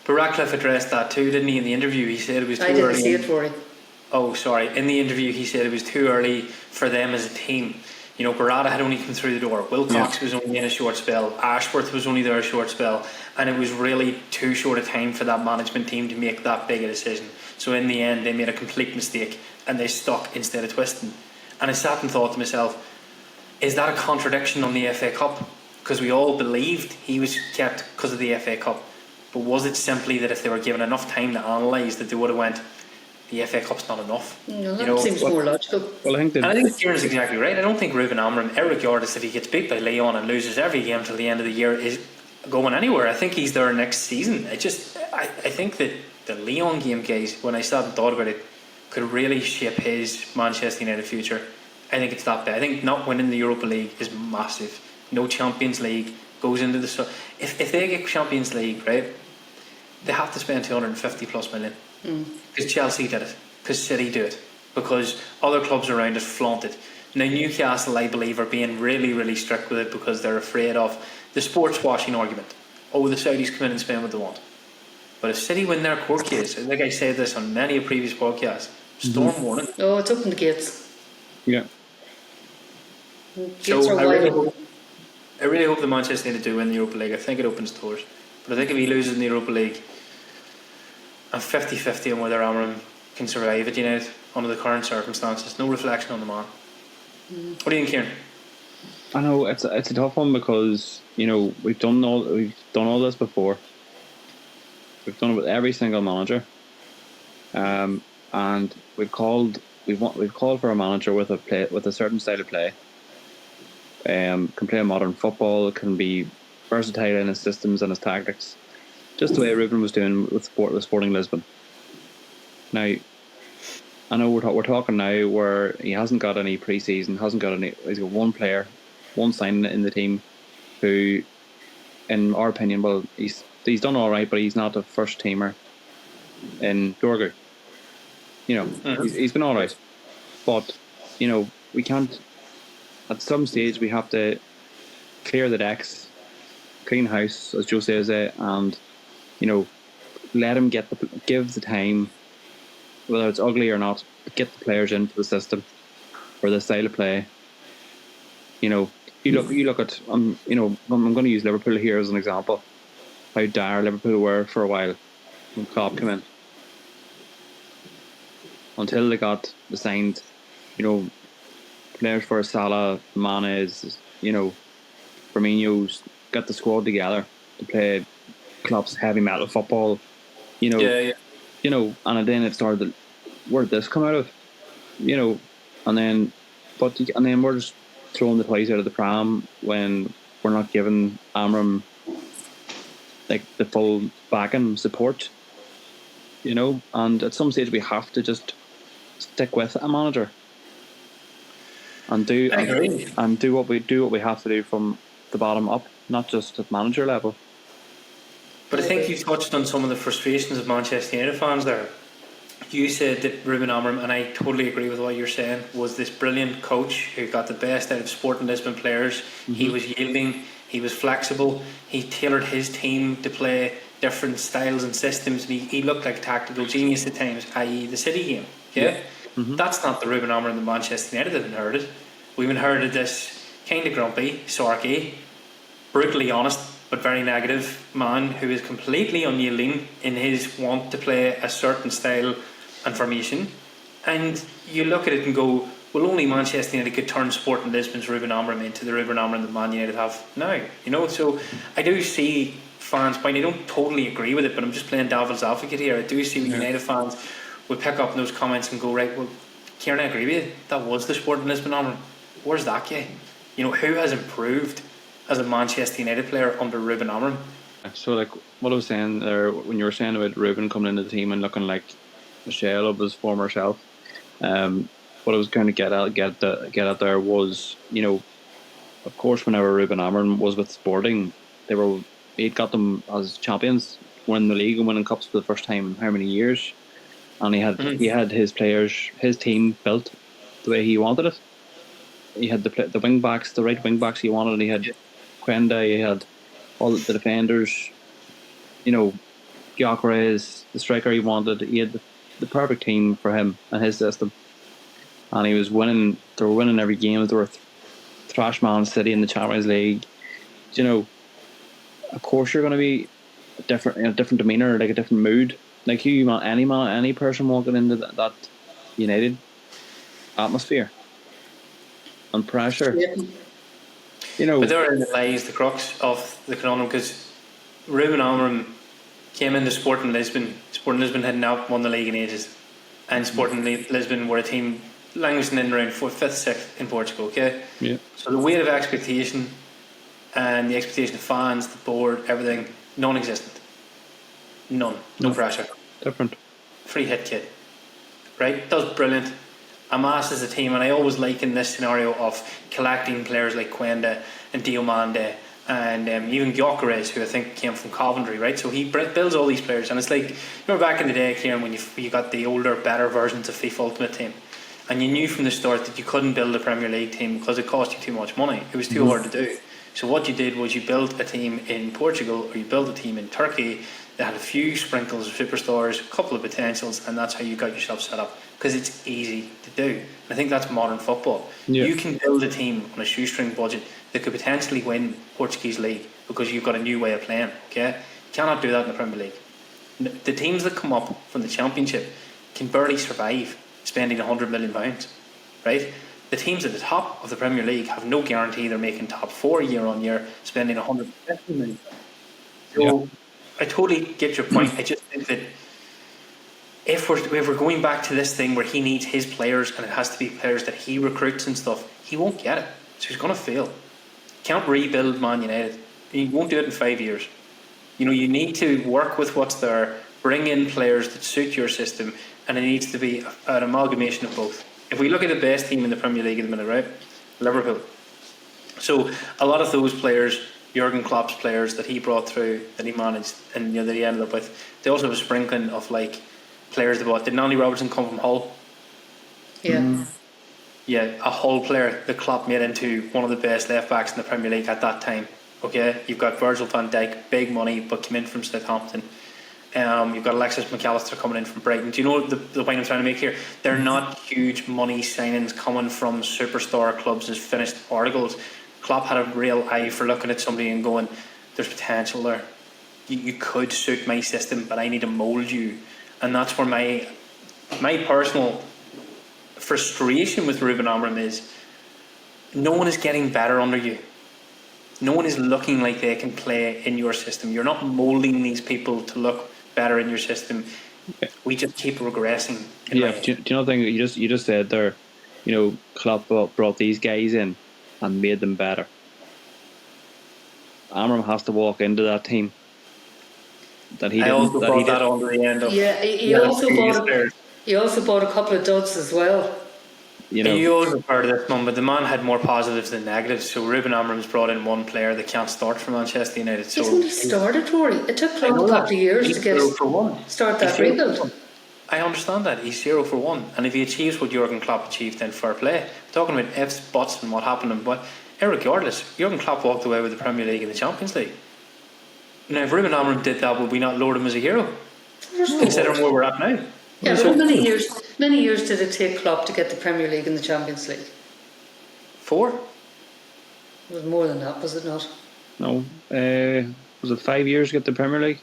But Ratcliffe addressed that too, didn't he, in the interview? He said it was too early. I didn't see it, Rory. Oh, sorry. In the interview, he said it was too early for them as a team. You know, Barada had only come through the door. Wilcox was only in a short spell. Ashworth was only there a short spell. And it was really too short a time for that management team to make that big a decision. So in the end, they made a complete mistake and they stuck instead of twisting. And I sat and thought to myself, is that a contradiction on the FA Cup? Because we all believed he was kept because of the FA Cup. But was it simply that if they were given enough time to analyse that they would have went, the FA Cup's not enough? No, that seems more logical. Well, I think Kieran's exactly right. I don't think Ruben Amorim, regardless if he gets beat by Lyon and loses every game till the end of the year, is going anywhere. I think he's there next season. I think that the Lyon game, guys, when I sat and thought about it, could really shape his Manchester United future. I think it's that big. I think not winning the Europa League is massive. No Champions League goes into the... If they get Champions League, right, they have to spend 250+ million. Because Chelsea did it, because City do it, because other clubs around it flaunt it. Now Newcastle, I believe, are being really, really strict with it because they're afraid of the sports washing argument. Oh, the Saudis come in and spend what they want. But if City win their court case, like I said this on many a previous podcast, storm warning. Oh, it's open the gates. Yeah. Gates are wide. I really hope the Manchester United do win the Europa League. I think it opens doors. But I think if he loses in the Europa League, I'm 50-50 on whether Amorim can survive at United under the current circumstances. No reflection on the man. What do you think, Kieran? I know it's a tough one because we've done all this before. We've done it with every single manager, and we've called for a manager with a certain style of play. Can play modern football. Can be versatile in his systems and his tactics, just the way Ruben was doing with Sporting Lisbon. Now, I know we're talking now where he hasn't got any pre-season, he's got one player, one signing in the team who, in our opinion, well, he's done all right, but he's not a first teamer in Dorgu. He's been all right, but we can't. At some stage, we have to clear the decks, clean house, as Joe says, and let him give the time, whether it's ugly or not, get the players into the system or the style of play. You look at I'm going to use Liverpool here as an example. How dire Liverpool were for a while when Klopp came in, until they got the signed, players for Salah, Mane's, Firmino's, got the squad together to play Klopp's heavy metal football. And then it started. Where did this come out of? And then we're just throwing the toys out of the pram when we're not giving Amram like the full backing support. And at some stage we have to just stick with a manager and do what we have to do from the bottom up, not just at manager level. But I think you touched on some of the frustrations of Manchester United fans there. You said that Ruben Amorim, and I totally agree with what you're saying, was this brilliant coach who got the best out of Sporting Lisbon players. Mm-hmm. He was yielding, he was flexible, he tailored his team to play different styles and systems, and he looked like a tactical genius at times, i.e. the City game. Yeah? Mm-hmm. That's not the Ruben Amorim that Manchester United have inherited. We've inherited this kind of grumpy, sarky, brutally honest but very negative man who is completely unyielding in his want to play a certain style and formation. And you look at it and go, well, only Manchester United could turn Sporting Lisbon's Ruben Amorim into the Ruben Amorim that Man United have now. So I do see fans' point. I don't totally agree with it, but I'm just playing devil's advocate here. I do see United fans will pick up those comments and go, right, well, Kieran, I agree with you. That was the Sporting Lisbon Amorim. Where's that guy? Who has improved as a Manchester United player under Ruben Amorim? So, like what I was saying there, when you were saying about Ruben coming into the team and looking like a shell of his former self, what I was going to get at there was, of course, whenever Ruben Amorim was with Sporting, he'd got them as champions, winning the league and winning cups for the first time in how many years, and he had his players, his team built the way he wanted it. He had the wing backs, the right wing backs he wanted, and he had Quenda, he had all the defenders, Gyökeres, the striker he wanted. He had the perfect team for him and his system, and he was winning. They were winning every game. They were thrash Man City in the Champions League. Of course you're going to be a different demeanour, like a different mood. Like any person walking into that United atmosphere and pressure. But therein lies the crux of the conundrum, because Ruben Amorim came into Sporting Lisbon. Sporting Lisbon had not won the league in ages, and Sporting Lisbon were a team languishing in around 5th, 6th in Portugal. Okay, yeah. So the weight of expectation and the expectation of fans, the board, everything, non-existent. No pressure. Different. Free hit kid, right? Does brilliant. Amasses a team, and I always liken this scenario of collecting players like Quenda and Diomande and even Gyökeres, who I think came from Coventry, right? So he builds all these players, and it's like, back in the day, Kieran, when you got the older, better versions of FIFA Ultimate Team, and you knew from the start that you couldn't build a Premier League team because it cost you too much money. It was too hard to do. So what you did was you built a team in Portugal, or you built a team in Turkey that had a few sprinkles of superstars, a couple of potentials, and that's how you got yourself set up, because it's easy to do. And I think that's modern football. You can build a team on a shoestring budget that could potentially win Portuguese league because you've got a new way of playing. Okay, you cannot do that in the Premier League. The teams that come up from the Championship can barely survive spending £100 million, right? The teams at the top of the Premier League have no guarantee they're making top 4 year on year, spending 150 million. So I totally get your point. I just think that if we're going back to this thing where he needs his players and it has to be players that he recruits and stuff, he won't get it. So he's going to fail. Can't rebuild Man United. He won't do it in 5 years. You know, you need to work with what's there, bring in players that suit your system, and it needs to be an amalgamation of both. If we look at the best team in the Premier League at the minute, right? Liverpool. So a lot of those players, Jurgen Klopp's players that he brought through, that he managed, and that he ended up with, they also have a sprinkling of like players they bought. Did Andy Robertson come from Hull? Yeah. Yeah, a Hull player that Klopp made into one of the best left backs in the Premier League at that time. Okay, you've got Virgil van Dijk, big money, but came in from Southampton. You've got Alexis McAllister coming in from Brighton. Do you know the point I'm trying to make here? They're not huge money signings coming from superstar clubs as finished articles. Klopp had a real eye for looking at somebody and going, there's potential there. You could suit my system, but I need to mould you. And that's where my personal frustration with Ruben Amorim is. No one is getting better under you. No one is looking like they can play in your system. You're not moulding these people to look better in your system. We just keep regressing. Yeah, do you know the thing you just said there? You know, Klopp brought these guys in and made them better. Amorim has to walk into that team. That he I didn't. also That brought he that did. on to the end of. Yeah, he also bought a couple of duds as well. You know, You always refer to this one, but the man had more positives than negatives. So Ruben Amorim's brought in one player that can't start for Manchester United. So He's only started, Rory. It took Klopp a couple of years to get start that rebuild. I understand that. He's 0 for 1. And if he achieves what Jurgen Klopp achieved, then fair play. We're talking about ifs, buts and what happened. And what, irregardless, Jurgen Klopp walked away with the Premier League and the Champions League. Now, if Ruben Amorim did that, would we not laud him as a hero? Considering where we're at now. Yeah, but many years did it take Klopp to get the Premier League and the Champions League? 4? It was more than that, was it not? no. Was it 5 years to get the Premier League?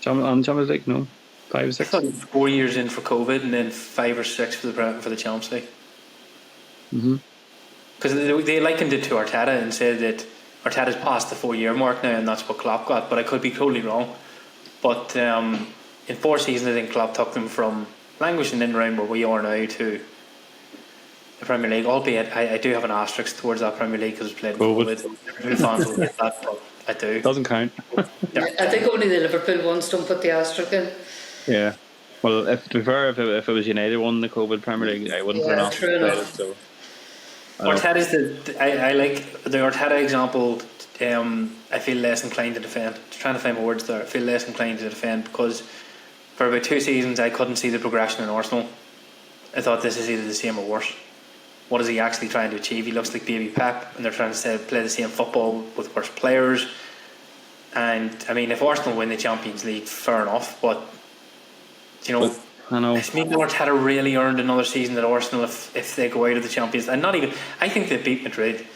Champions League? No, 5 or 6. 4 years in for COVID and then 5 or 6 for the Champions League. Because they likened it to Arteta and said that Arteta's past the 4 year mark now and that's what Klopp got, but I could be totally wrong. But in 4 seasons I think Klopp took them from languishing in around where we are now to the Premier League, albeit I do have an asterisk towards that Premier League because it's played in COVID. Liverpool fans will get that, but I do. Doesn't count. I think only the Liverpool ones don't put the asterisk in. Yeah. Well, if it was United won the COVID Premier League, I wouldn't put an true enough. So Arteta's I like the Arteta example. I feel less inclined to defend. Just trying to find my words there. I feel less inclined to defend because for about 2 seasons I couldn't see the progression in Arsenal. I thought this is either the same or worse. What is he actually trying to achieve? He looks like baby Pep, and they're trying to play the same football with worse players. And I mean, if Arsenal win the Champions League, fair enough. But you know, I know. it's maybe Arteta really earned another season at Arsenal if they go out of the Champions. And not even. I think they beat Madrid,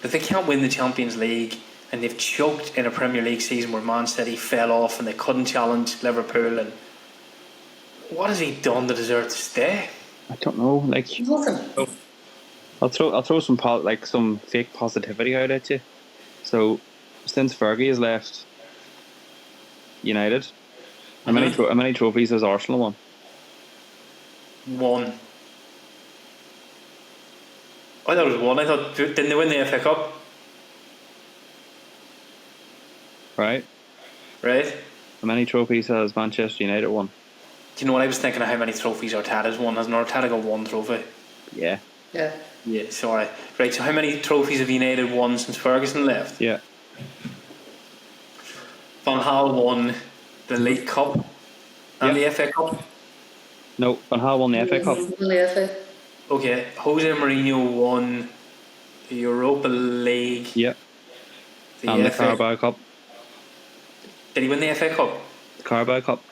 but they can't win the Champions League, and they've choked in a Premier League season where Man City fell off and they couldn't challenge Liverpool. And what has he done to deserve to stay? I don't know. Like Nothing. I'll throw some fake positivity out at you. So since Fergie has left United, how many trophies has Arsenal won? 1. I thought it was 1. I thought, didn't they win the FA Cup? Right. How many trophies has Manchester United won? Do you know what I was thinking of? How many trophies Arteta's won? Has Arteta got 1 trophy? Yeah. Yeah, sorry. Right, so how many trophies have United won since Ferguson left? Yeah. Van Gaal won the League Cup and the FA Cup. No, Van Gaal won the FA Cup. The FA. Okay, Jose Mourinho won the Europa League. Yeah. And the Carabao Cup. Did he win the FA Cup? The Carabao Cup.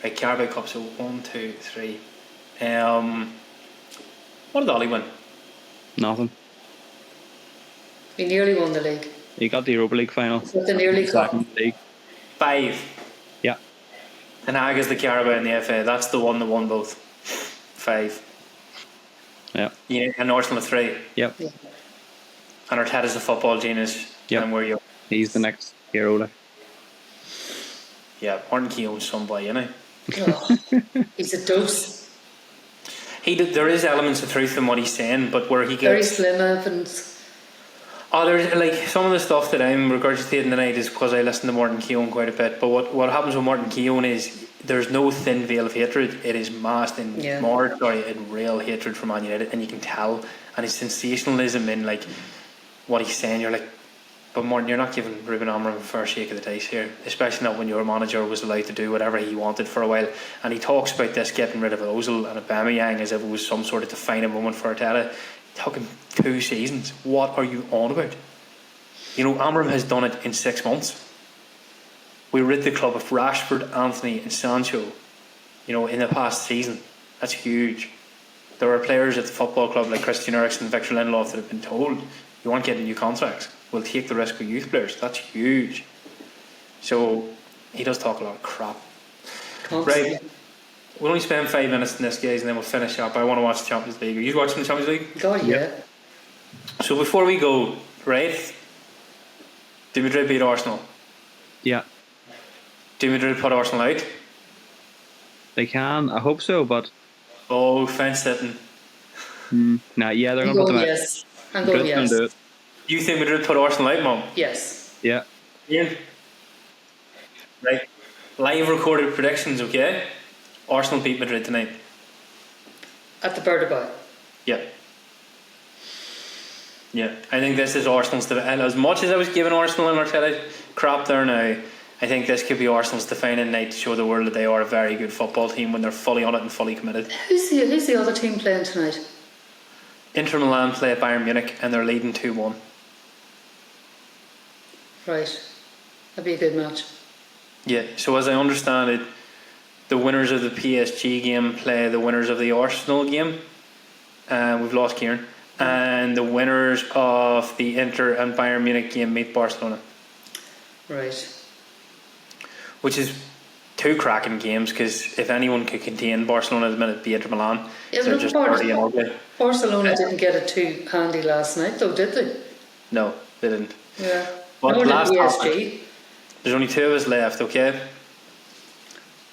Right, Carabao Cup, so 1, 2, 3. What did Ollie win? Nothing. He nearly won the league. He got the Europa League final. But the nearly cup. League. 5. Yeah. And Hag is the Carabao and the FA. That's the one that won both. 5. Yeah, and Arsenal at 3. Yep. Yeah. And Arteta's a football genius. Yep. And we're young. He's the next hero. Like. Yeah, Martin Keown's some boy, you know. Oh, he's a dose. There is elements of truth in what he's saying, but where he Very gets... slim Evans. Oh, there's like some of the stuff that I'm regurgitating tonight is because I listen to Martin Keown quite a bit. But what happens with Martin Keown is there's no thin veil of hatred. It is masked in in real hatred for Man United, and you can tell. And his sensationalism in like what he's saying, you're like, but Martin, you're not giving Ruben Amorim a fair shake of the dice here, especially not when your manager was allowed to do whatever he wanted for a while. And he talks about this getting rid of Ozil and Aubameyang as if it was some sort of defining moment for Arteta. Talking 2 seasons. What are you on about? You know, Amorim has done it in 6 months. We rid the club of Rashford, Anthony and Sancho, you know, in the past season. That's huge. There are players at the football club like Christian Eriksen and Victor Lindelof that have been told you aren't getting new contracts. We'll take the risk with youth players. That's huge. So he does talk a lot of crap. Constantly. Right. We'll only spend 5 minutes in this, guys, and then we'll finish up. I want to watch the Champions League. Are you watching the Champions League? God, yeah. So before we go, right? Do Madrid beat Arsenal? Yeah. Do Madrid put Arsenal out? They can. I hope so, but... Oh, fence sitting. Yeah, they're going to put them out. Yes. I'm going Madrid's yes. gonna do it. You think Madrid put Arsenal out, Mum? Yes. Yeah. Ian? Right. Live recorded predictions, okay? Arsenal beat Madrid tonight. At the Bernabeu. Yeah. Yeah. I think this is Arsenal's... And as much as I was giving Arsenal and Arteta crap there now, I think this could be Arsenal's defining night to show the world that they are a very good football team when they're fully on it and fully committed. Who's the other team playing tonight? Inter Milan play at Bayern Munich and they're leading 2-1. Right. That'd be a good match. Yeah, so as I understand it, the winners of the PSG game play the winners of the Arsenal game. We've lost Kieran. And the winners of the Inter and Bayern Munich game meet Barcelona. Right. Which is 2 cracking games, because if anyone could contain Barcelona at the minute, it'd be Inter Milan. Yeah, They're just dirty and ugly. Barcelona didn't get it too handy last night, though, did they? No, they didn't. Yeah. But Nor did last PSG. topic, there's only 2 of us left, okay?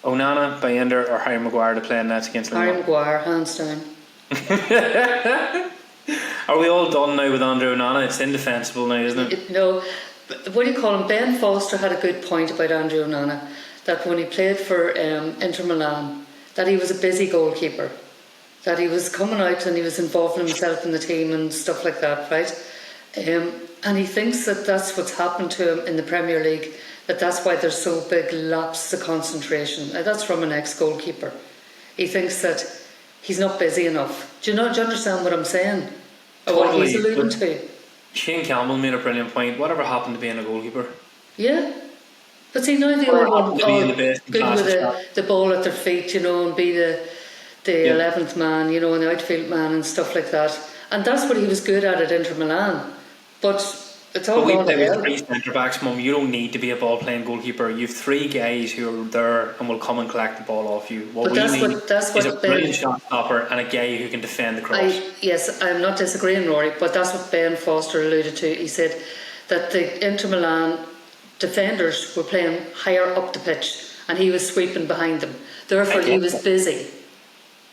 Onana, Bayender or Harry Maguire to play in nets against Harry Lyon. Maguire, hands down. Are we all done now with Andre Onana? It's indefensible now, isn't it? No, what do you call him? Ben Foster had a good point about Andre Onana, that when he played for Inter Milan, that he was a busy goalkeeper, that he was coming out and he was involving himself in the team and stuff like that, right? And he thinks that that's what's happened to him in the Premier League, that's why there's so big lapses of concentration. That's from an ex-goalkeeper. He thinks that he's not busy enough. Do you understand what I'm saying? Or what he's alluding to? Shane Campbell made a brilliant point. Whatever happened to being a goalkeeper? Yeah. But see, now they all want good with the ball at their feet, you know, and be the 11th man, you know, and the outfield man and stuff like that. And that's what he was good at Inter Milan. But it's all we gone play to with hell. 3 centre backs, Mum. You don't need to be a ball playing goalkeeper. You've 3 guys who are there and will come and collect the ball off you. What we need is a brilliant shot stopper and a guy who can defend the cross. Yes, I'm not disagreeing, Rory, but that's what Ben Foster alluded to. He said that the Inter Milan defenders were playing higher up the pitch and he was sweeping behind them. Therefore, he was busy.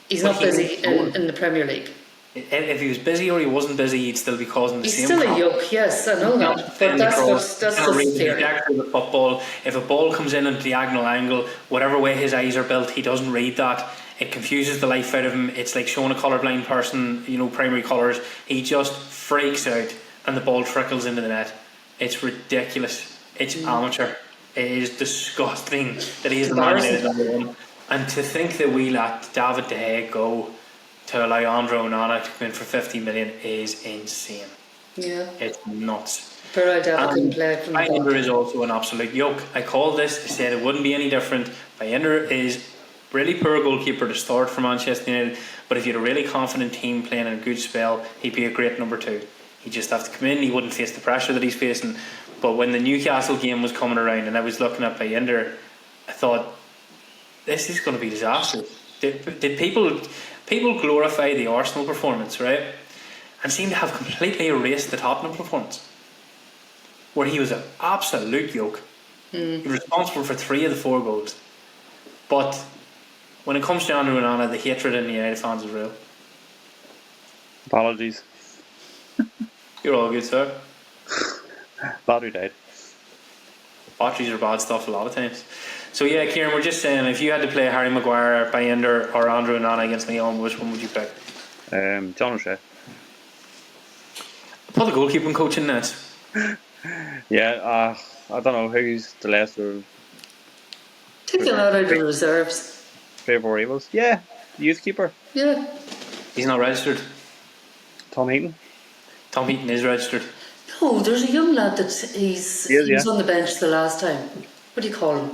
He's not busy in the Premier League. If he was busy or he wasn't busy, he'd still be causing the He's same still problem. a yoke, yes, I know that. But that's the theory. The football. If a ball comes in a diagonal angle, whatever way his eyes are built, he doesn't read that. It confuses the life out of him. It's like showing a colourblind person, you know, primary colours. He just freaks out and the ball trickles into the net. It's ridiculous. It's amateur. It is disgusting that he is the Man United number 1. And to think that we let David De Gea go to allow Andre Onana to come in for 50 million is insane. Yeah. It's nuts. Bayender is also an absolute yoke. I called this, I said it wouldn't be any different. Bayender is really poor goalkeeper to start for Manchester United, but if you had a really confident team playing in a good spell, he'd be a great number 2. He'd just have to come in, he wouldn't face the pressure that he's facing. But when the Newcastle game was coming around and I was looking at Bayender, I thought, this is going to be disastrous. Did people... People glorify the Arsenal performance, right? And seem to have completely erased the Tottenham performance, where he was an absolute yoke. He was responsible for 3 of the 4 goals. But when it comes to Andrew Onana, the hatred in the United fans is real. Apologies. You're all good, sir. Battery died. Batteries are bad stuff a lot of times. So yeah, Kieran, we're just saying, if you had to play Harry Maguire, Bayender or Andrew Onana against Lyon, which one would you pick? John O'Shea. Put the goalkeeping coach in net. Yeah, I don't know who's the lesser Take them out of the reserves. favour evils. Yeah, youth keeper. Yeah. He's not registered. Tom Heaton. Tom Heaton is registered. No, there's a young lad that he was on the bench the last time. What do you call him?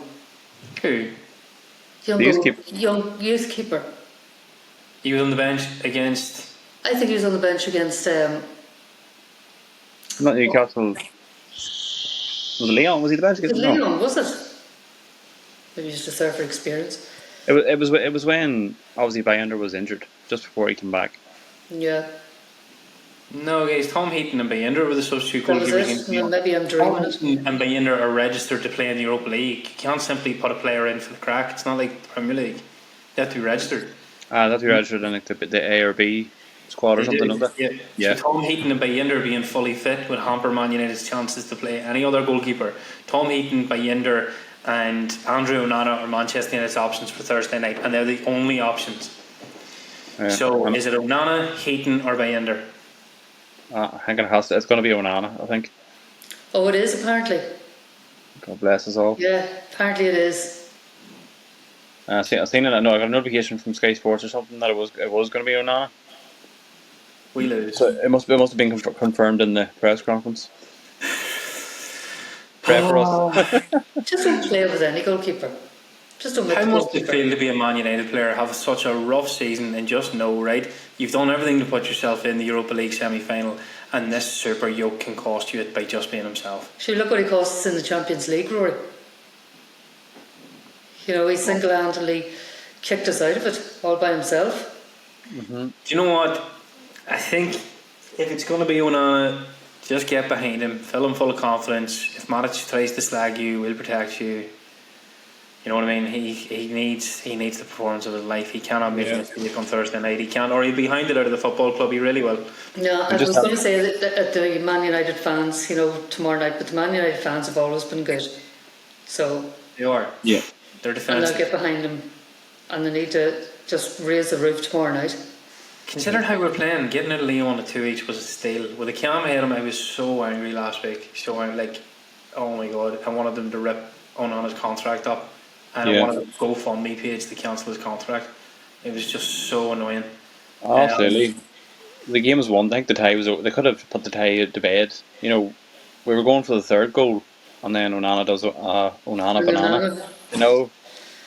Who? Young youth keeper. He was on the bench against... I think he was on the bench against... Not Newcastle. Was it Lyon? Was he the bench against Lyon, no. was it? Maybe he was just there for experience. It was when obviously Bayender was injured just before he came back. Yeah. No, guys, Tom Heaton and Bayender were the substitute That was goalkeepers. it. Maybe I'm dreaming Tom it. Heaton and Bayender are registered to play in the Europa League. You can't simply put a player in for the crack. It's not like the Premier League. They have to be registered. That's registered in like the A or B squad or something, don't they? Yeah. So Tom Heaton and Bayender being fully fit would hamper Man United's chances to play any other goalkeeper. Tom Heaton, Bayender and Andrew Onana are Manchester United's options for Thursday night, and they're the only options. So is it Onana, Heaton or Bayender? I think it's going to be Onana, I think. Oh, it is apparently. God bless us all. Yeah, apparently it is. I've seen it. No, I got a notification from Sky Sports or something that it was going to be Onana. We lose. So it must have been confirmed in the press conference. Pray for us. Just don't play with any goalkeeper. Just don't make How the must it goalkeeper. feel to be a Man United player, have such a rough season, and just know, right, you've done everything to put yourself in the Europa League semi-final, and this super yoke can cost you it by just being himself. Sure, look what he costs in the Champions League, Rory. You know, he single-handedly kicked us out of it all by himself. Do you know what? I think if it's going to be Onana, just get behind him, fill him full of confidence. If Matic tries to slag you, we'll protect you. You know what I mean? He needs the performance of his life. He cannot make a mistake on Thursday night. He can't, or he'll be behind it out of the football club. He really will. No, I was going to say that at the Man United fans, you know, tomorrow night, but the Man United fans have always been good. So They are. Yeah. They're and defensive. they'll get behind him, and they need to just raise the roof tomorrow night. Considering how we're playing, getting out of Lyon at 2 each was a steal. With a cam ahead of him, I was so angry last week. So I'm like, oh my god, I wanted them to rip Onana's contract up. And I wanted a GoFundMe page to cancel his contract. It was just so annoying. Absolutely. The game was won. I think the tie was over. They could have put the tie to bed. You know, we were going for the third goal, and then Onana does Onana banana. You know,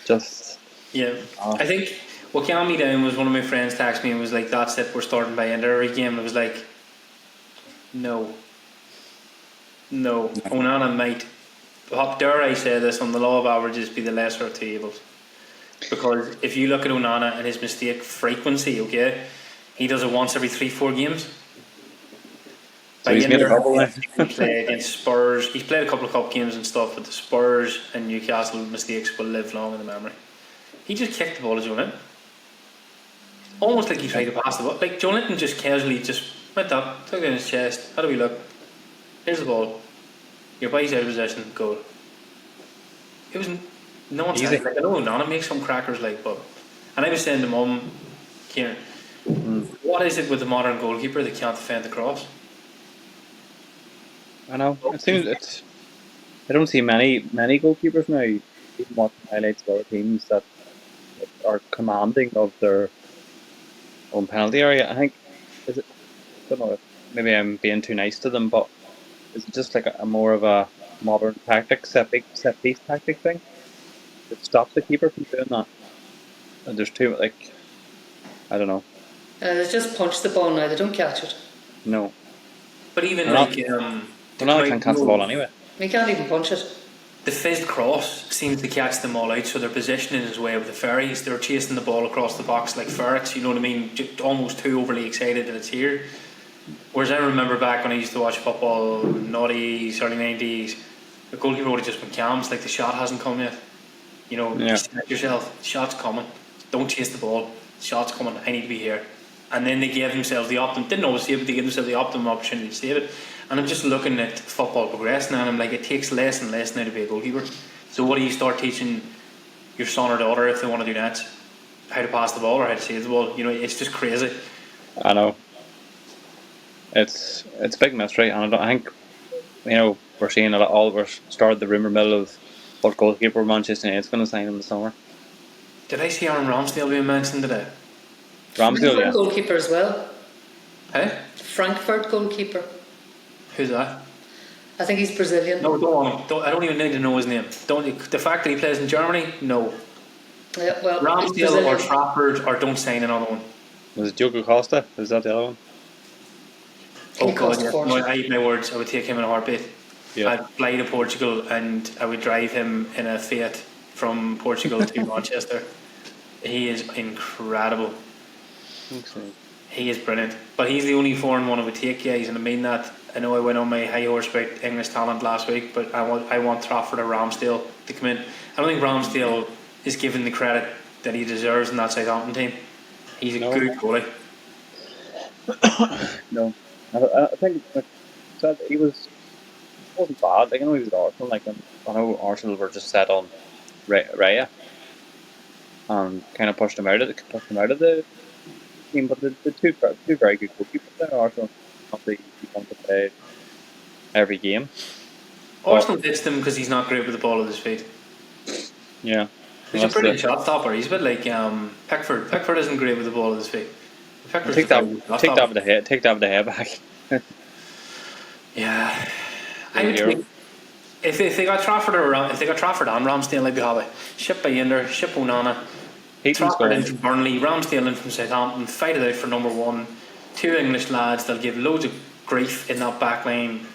just I think what calmed me down was one of my friends texted me and was like, "That's it. We're starting by end of every game." And I was like, "No, Onana might." Dare I say this, on the law of averages, be the lesser of two evils. Because if you look at Onana and his mistake frequency, okay, he does it once every 3-4 games. So he's made a couple now. He played against Spurs. He's played a couple of cup games and stuff, but the Spurs and Newcastle mistakes will live long in the memory. He just kicked the ball to Joe Linton. Almost like he tried to pass the ball. Like Joe Linton just casually just went up, took it in his chest. How do we look? Here's the ball. Your body's out of position, goal. It was nonsense. Easy. Like, I know Onana makes some crackers, like, but. And I was saying to Mum, Kieran, what is it with the modern goalkeeper that can't defend the cross? I know. It seems I don't see many goalkeepers now. Even watching highlights of other teams that are commanding of their own penalty area. I think I don't know. Maybe I'm being too nice to them, but is it just like a more of a modern tactic, set piece tactic thing that stops the keeper from doing that? And there's too I don't know. They just punch the ball now. They don't catch it. No. But even Onana can't catch the ball anyway. They can't even punch it. the fizzed cross seems to catch them all out, so they're positioning his way with the ferries. They're chasing the ball across the box like ferrets, you know what I mean? Just almost too overly excited that it's here. Whereas I remember back when I used to watch football, noughties, early 90s, the goalkeeper would have just been calm. It's like the shot hasn't come yet. You know, Yeah. set yourself, the shot's coming. Don't chase the ball. The shot's coming. I need to be here. And then they gave themselves the optimum. Didn't always save it. They gave themselves the optimum opportunity to save it. And I'm just looking at football progress now, and I'm like, it takes less and less now to be a goalkeeper. So what do you start teaching your son or daughter if they want to do that? How to pass the ball or how to save the ball? You know, it's just crazy. I know. It's a big mystery, and I think, you know, we're seeing we're started the rumour mill of what goalkeeper Manchester United's going to sign in the summer. Did I see Aaron Ramsdale being mentioned today? Ramsdale, Frankfurt yeah. goalkeeper as well. Hey? Frankfurt goalkeeper. Who's that? I think he's Brazilian. No, don't want him. I don't even need to know his name. The fact that he plays in Germany, no. Yeah, well, he's Ramsdale Brazilian. or Trafford, or don't sign another one. Was it Diogo Costa? Was that the other one? Oh He God, cost a yeah. fortune. No, I eat my words. I would take him in a heartbeat. Yeah. I'd fly to Portugal and I would drive him in a Fiat from Portugal to Manchester. He is incredible. He is brilliant. But he's the only foreign one I would take, guys, and I mean that. I know I went on my high horse about English talent last week, but I want Trafford or Ramsdale to come in. I don't think Ramsdale is given the credit that he deserves in that Southampton team. He's a good goalie. No. I think that he wasn't bad. Like, I know he was at Arsenal. Like, I know Arsenal were just set on Raya and kind of pushed him out of the team. But the two very good goalkeepers there. Arsenal obviously want to play every game. Arsenal ditched him because he's not great with the ball at his feet. Yeah. He's a brilliant shot stopper. He's a bit like Pickford. Pickford isn't great with the ball at his feet. Pickford's Take that with the head. Take that with the head back. Yeah, I would take, if they got Trafford and Ramsdale, I'd be happy. Ship Bayender, ship Onana, Trafford in from Burnley, Ramsdale in from Southampton, fight it out for number one. Two English lads, they'll give loads of grief in that back line.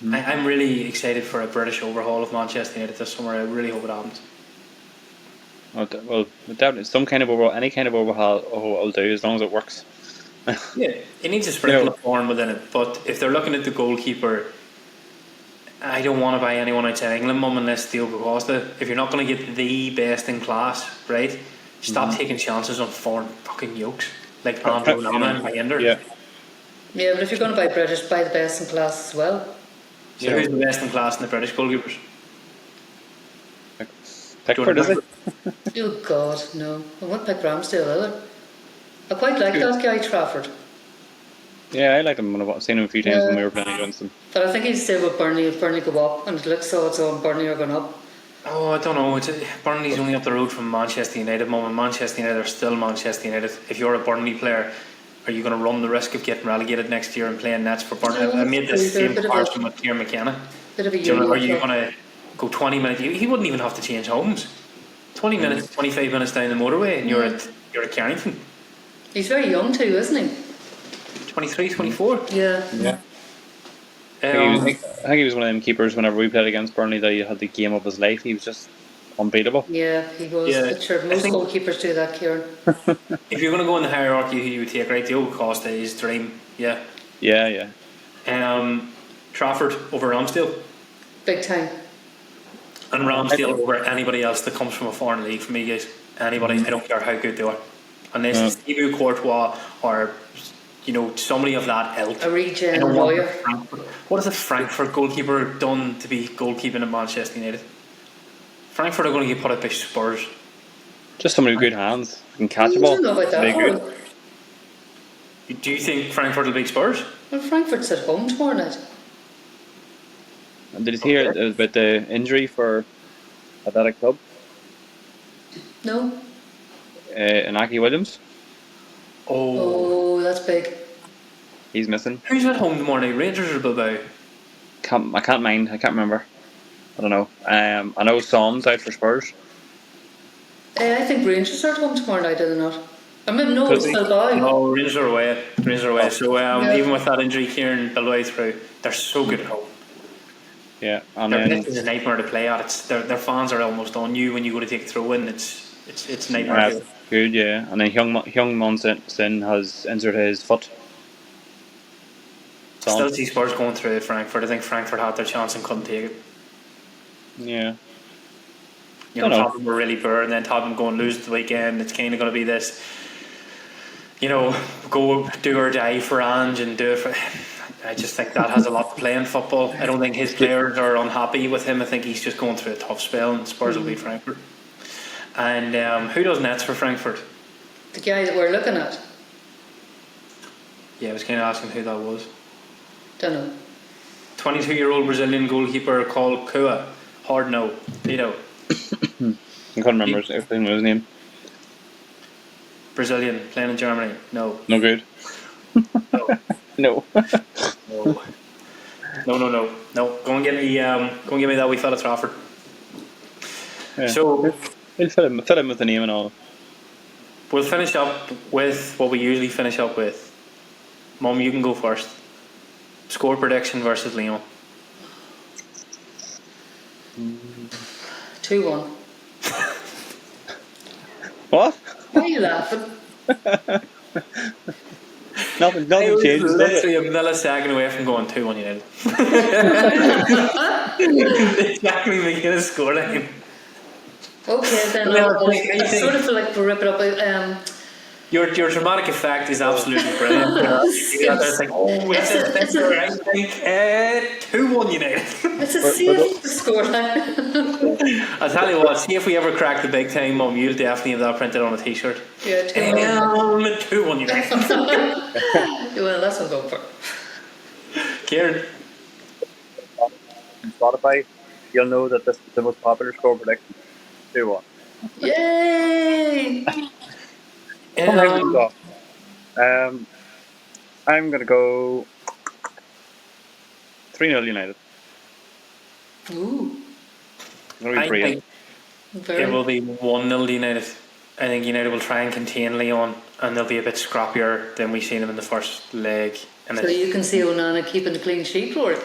I'm really excited for a British overhaul of Manchester United this summer. I really hope it happens. Well, definitely some kind of overhaul, any kind of overhaul will do as long as it works. Yeah, it needs a sprinkle of form within it. But if they're looking at the goalkeeper, I don't want to buy anyone outside England, mum, unless Diogo Costa. If you're not going to get the best in class, right? Stop taking chances on foreign fucking yokes like Andrew Onana and Bayender. Yeah. Yeah, but if you're going to buy British, buy the best in class as well. So who's the best in class in the British goalkeepers? Pickford, is it? Oh God, no. I won't pick Ramsdale either. I quite like that guy Trafford. Yeah, I like him. I've seen him a few times when we were playing against him. But I think he'd stay with Burnley if Burnley go up, and it looks so it's on Burnley are going up. Oh, I don't know. Burnley's only up the road from Manchester United. Mum, and Manchester United are still Manchester United. If you're a Burnley player, are you going to run the risk of getting relegated next year and playing nets for Burnley? No, I made the same comparison with Kieran Bit McKenna. of a Are you yo-yo. going to go 20 minutes? He wouldn't even have to change homes. 20 minutes, 25 minutes down the motorway, and you're at Carrington. He's very young too, isn't he? 23, 24. Yeah. Yeah. I think he was one of them keepers whenever we played against Burnley that he had the game of his life. He was just unbeatable. Yeah, he was. Yeah, But sure, most goalkeepers do that, Kieran. If you're going to go in the hierarchy, who you would take, right? Diogo Costa is dream. Yeah. Yeah. Trafford over Ramsdale. Big time. And Ramsdale over anybody else that comes from a foreign league for me, guys. Anybody, I don't care how good they are. Unless it's Thibaut Courtois or, somebody of that ilk. A regen lawyer. What has a Frankfurt goalkeeper done to be goalkeeping at Manchester United? Frankfurt are going to get put out by Spurs. Just somebody with good hands. Can catch a ball. I don't know about that. Very good. Do you think Frankfurt will beat Spurs? Well, Frankfurt's at home tomorrow night. And did you hear about the injury for Athletic Club? No? Inaki Williams? Oh, that's big. He's missing. Who's at home tomorrow night? Rangers or Bilbao? I can't remember. I don't know. I know Son's out for Spurs. I think Rangers are at home tomorrow night, are they not? I mean, no, it's Bilbao. No, Rangers are away. So even with that injury, Kieran Bilbao through, they're so good at home. Yeah, and Their then pitch is a nightmare to play at. Their fans are almost on you when you go to take a throw in. It's nightmare. good, yeah. And then Hyung Mon Sin has injured his foot. Still see Spurs going through at Frankfurt. I think Frankfurt had their chance and couldn't take it. Yeah. Tottenham were really poor, and then Tottenham go and lose the weekend. It's kind of going to be this, go do or die for Ange and do it for. I just think that has a lot to play in football. I don't think his players are unhappy with him. I think he's just going through a tough spell, and Spurs will beat Frankfurt. And who does nets for Frankfurt? The guy that we're looking at. Yeah, I was kind of asking who that was. Don't know. 22-year-old Brazilian goalkeeper called Kua. Hard no. I can't remember his name. Brazilian, playing in Germany. No. No good. No. No. No. Go and get me that wee fella at Trafford. Yeah. So we'll fill him with the name and all. We'll finish up with what we usually finish up with. Mum, you can go first. Score prediction versus Lyon. 2-1. What? Why are you laughing? Nothing I was changes. literally a millisecond away from going 2-1 United. Exactly making a scoreline. Okay, then I sort of feel like we'll rip it up. Your dramatic effect is absolutely brilliant. It's like, it's a 2-1 United. It's a safe scoreline. I'll tell you what, see if we ever crack the big time, Mum, you'll definitely have that printed on a t-shirt. Yeah, 2-1. 2-1 United. Well, that's what I'm going for. Kieran. On Spotify, you'll know that this is the most popular score prediction. 2-1. Yay! I'm going to go 3-0 United. Ooh. I think it will be 1-0 United. I think United will try and contain Lyon, and they'll be a bit scrappier than we've seen them in the first leg. And so you can see Onana keeping the clean sheet for it.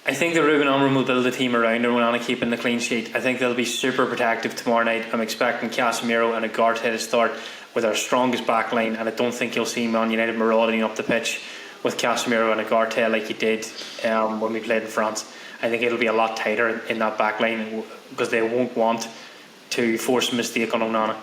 I think the Ruben Amorim will build a team around Onana keeping the clean sheet. I think they'll be super protective tomorrow night. I'm expecting Casemiro and Ugarte to start with our strongest back line, and I don't think you'll see Man United marauding up the pitch with Casemiro and Ugarte like you did when we played in France. I think it'll be a lot tighter in that back line because they won't want to force a mistake on Onana.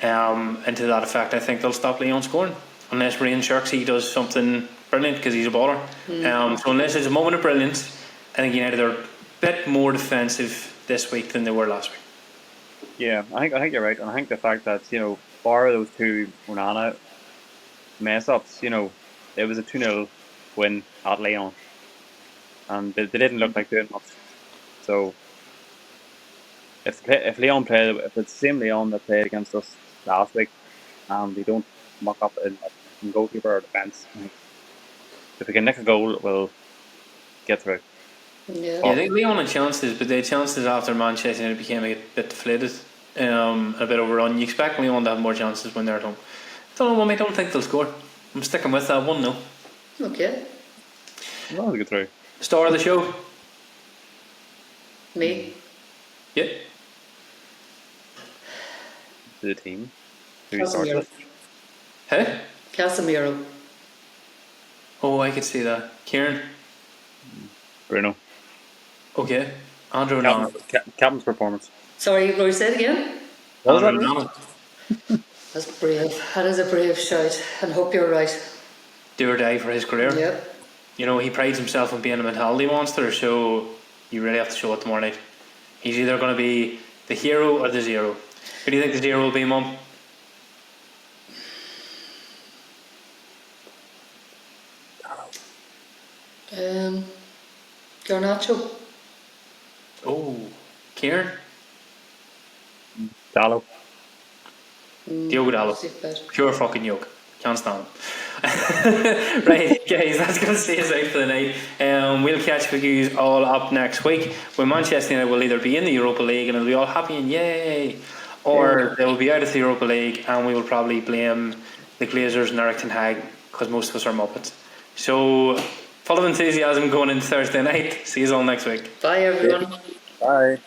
And to that effect, I think they'll stop Lyon scoring unless Ryan Shirksey does something brilliant because he's a baller. So unless it's a moment of brilliance, I think United are a bit more defensive this week than they were last week. Yeah, I think you're right, and I think the fact that bar those two Onana mess ups, it was a 2-0 win at Lyon, and they didn't look like doing much. So if Lyon play, if it's the same Lyon that played against us last week, and they don't muck up in goalkeeper or defence, if we can nick a goal, we'll get through. Yeah. I think Lyon had chances, but they had chances after Manchester United became a bit deflated, a bit overrun. You expect Lyon to have more chances when they're at home. I don't think they'll score. I'm sticking with that 1-0. Okay. That was a good throw. Star of the show. Me. Yeah. The team. Casemiro. Hey? Casemiro. Oh, I could see that. Kieran. Bruno. Okay. Andrew Onana. Captain's performance. Sorry, Roy, say it again. Andrew Onana. That's brave. That is a brave shout, and hope you're right. Do or die for his career. Yep. He prides himself on being a mentality monster, so you really have to show it tomorrow night. He's either going to be the hero or the zero. Who do you think the zero will be, Mum? Garnacho. Oh, Kieran? Dallo. Diogo Dallo. Pure fucking yoke. Can't stand him. Right, guys, that's going to stay us out for the night. We'll catch you all up next week when Manchester United will either be in the Europa League and it'll be all happy and yay, or they will be out of the Europa League and we will probably blame the Glazers and Eric Ten Hag because most of us are Muppets. So full of enthusiasm going into Thursday night. See you all next week. Bye, everyone. Bye.